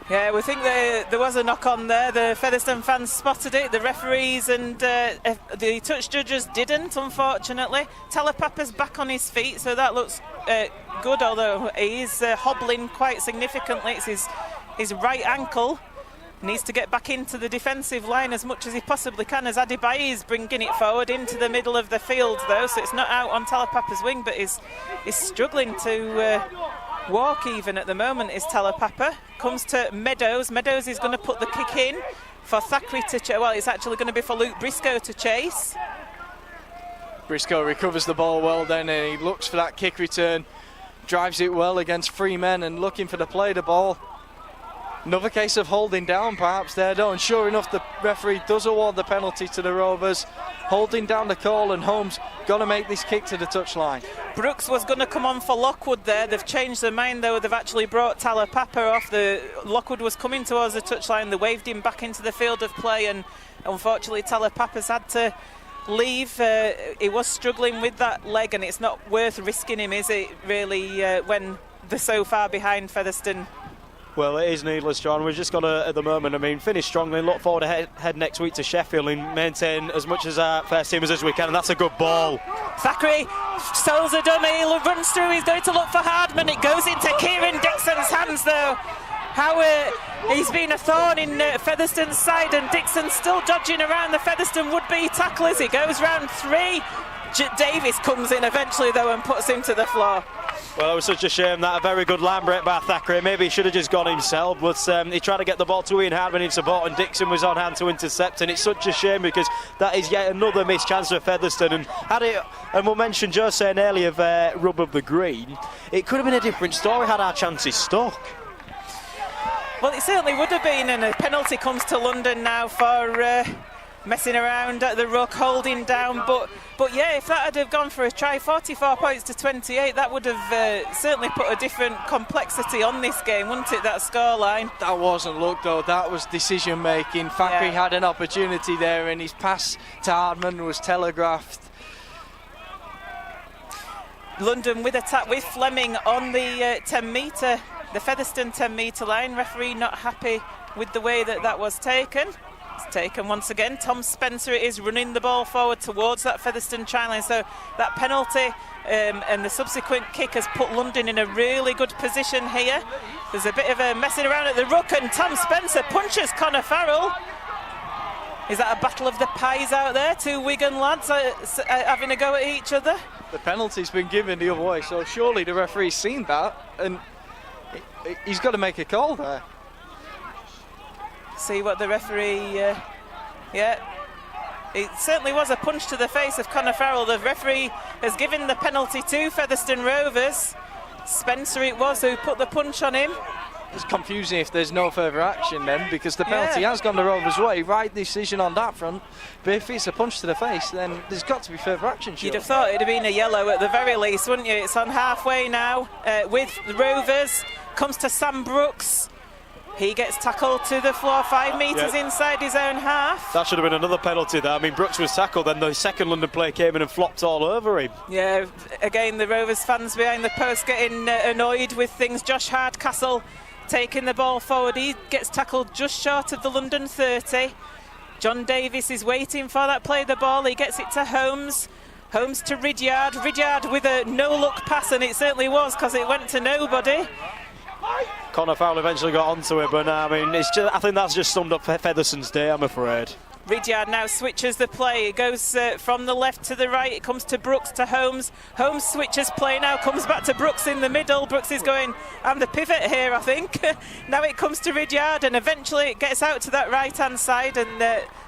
Yeah, we think there was a knock on there. The Featherstone fans spotted it, the referees and the touch judges didn't, unfortunately. Talapapa's back on his feet, so that looks good, although he is hobbling quite significantly. It's his right ankle. Needs to get back into the defensive line as much as he possibly can, as Adebayo is bringing it forward into the middle of the field though, so it's not out on Talapapa's wing, but he's struggling to walk even at the moment. Is Talapapa. Comes to Meadows. Meadows is going to put the kick in for Thackeray to well, it's actually going to be for Luke Briscoe to chase. Briscoe recovers the ball well then, and he looks for that kick return, drives it well against 3 men and looking for the play the ball. Another case of holding down perhaps there though, and sure enough the referee does award the penalty to the Rovers, holding down the call, and Holmes going to make this kick to the touchline. Brooks was going to come on for Lockwood there. They've changed their mind though. They've actually brought Talapapa off. Lockwood was coming towards the touchline. They waved him back into the field of play, and unfortunately Talapapa's had to leave. He was struggling with that leg, and it's not worth risking him, is it really, when they're so far behind Featherstone? Well, it is needless, John. We've just got to, at the moment, finish strongly, look forward to head next week to Sheffield and maintain as much as our first teamers as we can, and that's a good ball. Thackeray sells a dummy, he runs through, he's going to look for Hardman. It goes into Kieran Dixon's hands though. How he's been a thorn in Featherstone's side, and Dixon's still dodging around the Featherstone would-be tacklers. He goes round 3. Davis comes in eventually though and puts him to the floor. Well, it was such a shame that. A very good line break by Thackeray. Maybe he should have just gone himself, but he tried to get the ball to Ian Hardman in support, and Dixon was on hand to intercept. And it's such a shame because that is yet another missed chance for Featherstone. And had it, and we'll mention Joe saying earlier of rub of the green, it could have been a different story had our chances stuck. Well, it certainly would have been, and a penalty comes to London now for messing around at the ruck, holding down. But yeah, if that had gone for a try, 44 points to 28, that would have certainly put a different complexity on this game, wouldn't it, that scoreline? That wasn't luck though, that was decision making. Thackeray had an opportunity there and his pass to Hardman was telegraphed. London with attack with Fleming on the 10 metre, the Featherstone 10 metre line. Referee not happy with the way that was taken. It's taken once again. Tom Spencer is running the ball forward towards that Featherstone try line. So that penalty and the subsequent kick has put London in a really good position here. There's a bit of a messing around at the ruck, and Tom Spencer punches Connor Farrell. Is that a battle of the pies out there? Two Wigan lads having a go at each other? The penalty's been given the other way, so surely the referee's seen that and he's got to make a call there. See what the referee, it certainly was a punch to the face of Connor Farrell. The referee has given the penalty to Featherstone Rovers. Spencer it was who put the punch on him. It's confusing if there's no further action then, because the penalty has gone the Rovers' way. Right decision on that front, but if it's a punch to the face, then there's got to be further action. You'd have thought it'd have been a yellow at the very least, wouldn't you? It's on halfway now with the Rovers. Comes to Sam Brooks. He gets tackled to the floor, 5 metres inside his own half. That should have been another penalty there. I mean, Brooks was tackled, then the second London player came in and flopped all over him. Yeah, again, the Rovers fans behind the post getting annoyed with things. Josh Hardcastle taking the ball forward. He gets tackled just short of the London 30. John Davis is waiting for that play the ball. He gets it to Holmes. Holmes to Ridyard. Ridyard with a no-look pass, and it certainly was because it went to nobody. Connor Farrell eventually got onto it, but I mean, I think that's just summed up Featherstone's day, I'm afraid. Ridyard now switches the play. It goes from the left to the right. It comes to Brooks to Holmes. Holmes switches play now, comes back to Brooks in the middle. Brooks is going, I'm the pivot here, I think. Now it comes to Ridyard, and eventually it gets out to that right-hand side, and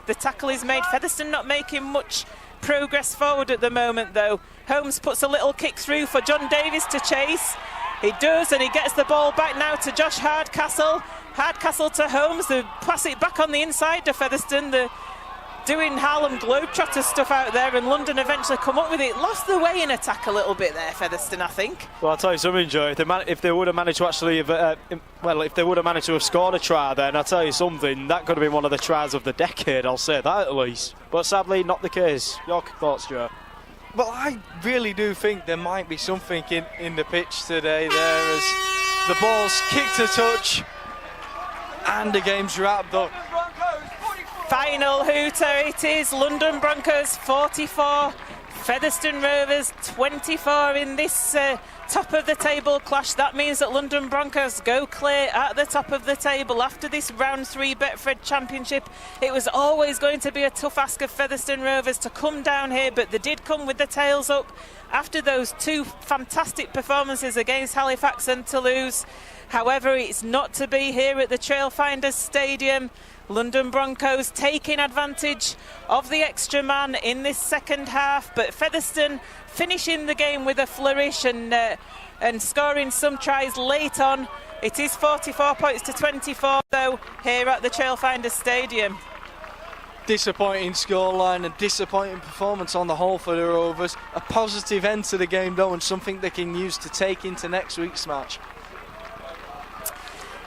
the tackle is made. Featherstone not making much progress forward at the moment, though. Holmes puts a little kick through for John Davis to chase. He does, and he gets the ball back now to Josh Hardcastle. Hardcastle to Holmes. They pass it back on the inside to Featherstone. They're doing Harlem Globetrotter stuff out there, and London eventually come up with it. Lost the way in attack a little bit there, Featherstone, I think. Well, I'll tell you something, Joe. If they would have managed to actually if they would have managed to have scored a try, then I'll tell you something, that could have been one of the tries of the decade, I'll say that at least. But sadly, not the case. Your thoughts, Joe? Well, I really do think there might be something in the pitch today there, as the ball's kicked a touch and the game's wrapped up. Final hooter it is. London Broncos 44, Featherstone Rovers 24 in this top of the table clash. That means that London Broncos go clear at the top of the table after this round 3 Betfred Championship. It was always going to be a tough ask of Featherstone Rovers to come down here, but they did come with the tails up after those 2 fantastic performances against Halifax and Toulouse. However, it's not to be here at the Trailfinders Stadium. London Broncos taking advantage of the extra man in this second half, but Featherstone finishing the game with a flourish and scoring some tries late on. It is 44 points to 24 though here at the Trailfinders Stadium. Disappointing scoreline and disappointing performance on the whole for the Rovers. A positive end to the game though, and something they can use to take into next week's match.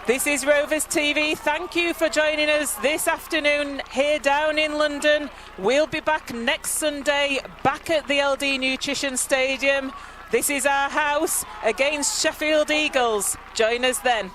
This is Rovers TV. Thank you for joining us this afternoon here down in London. We'll be back next Sunday, back at the LD Nutrition Stadium. This is our house against Sheffield Eagles. Join us then.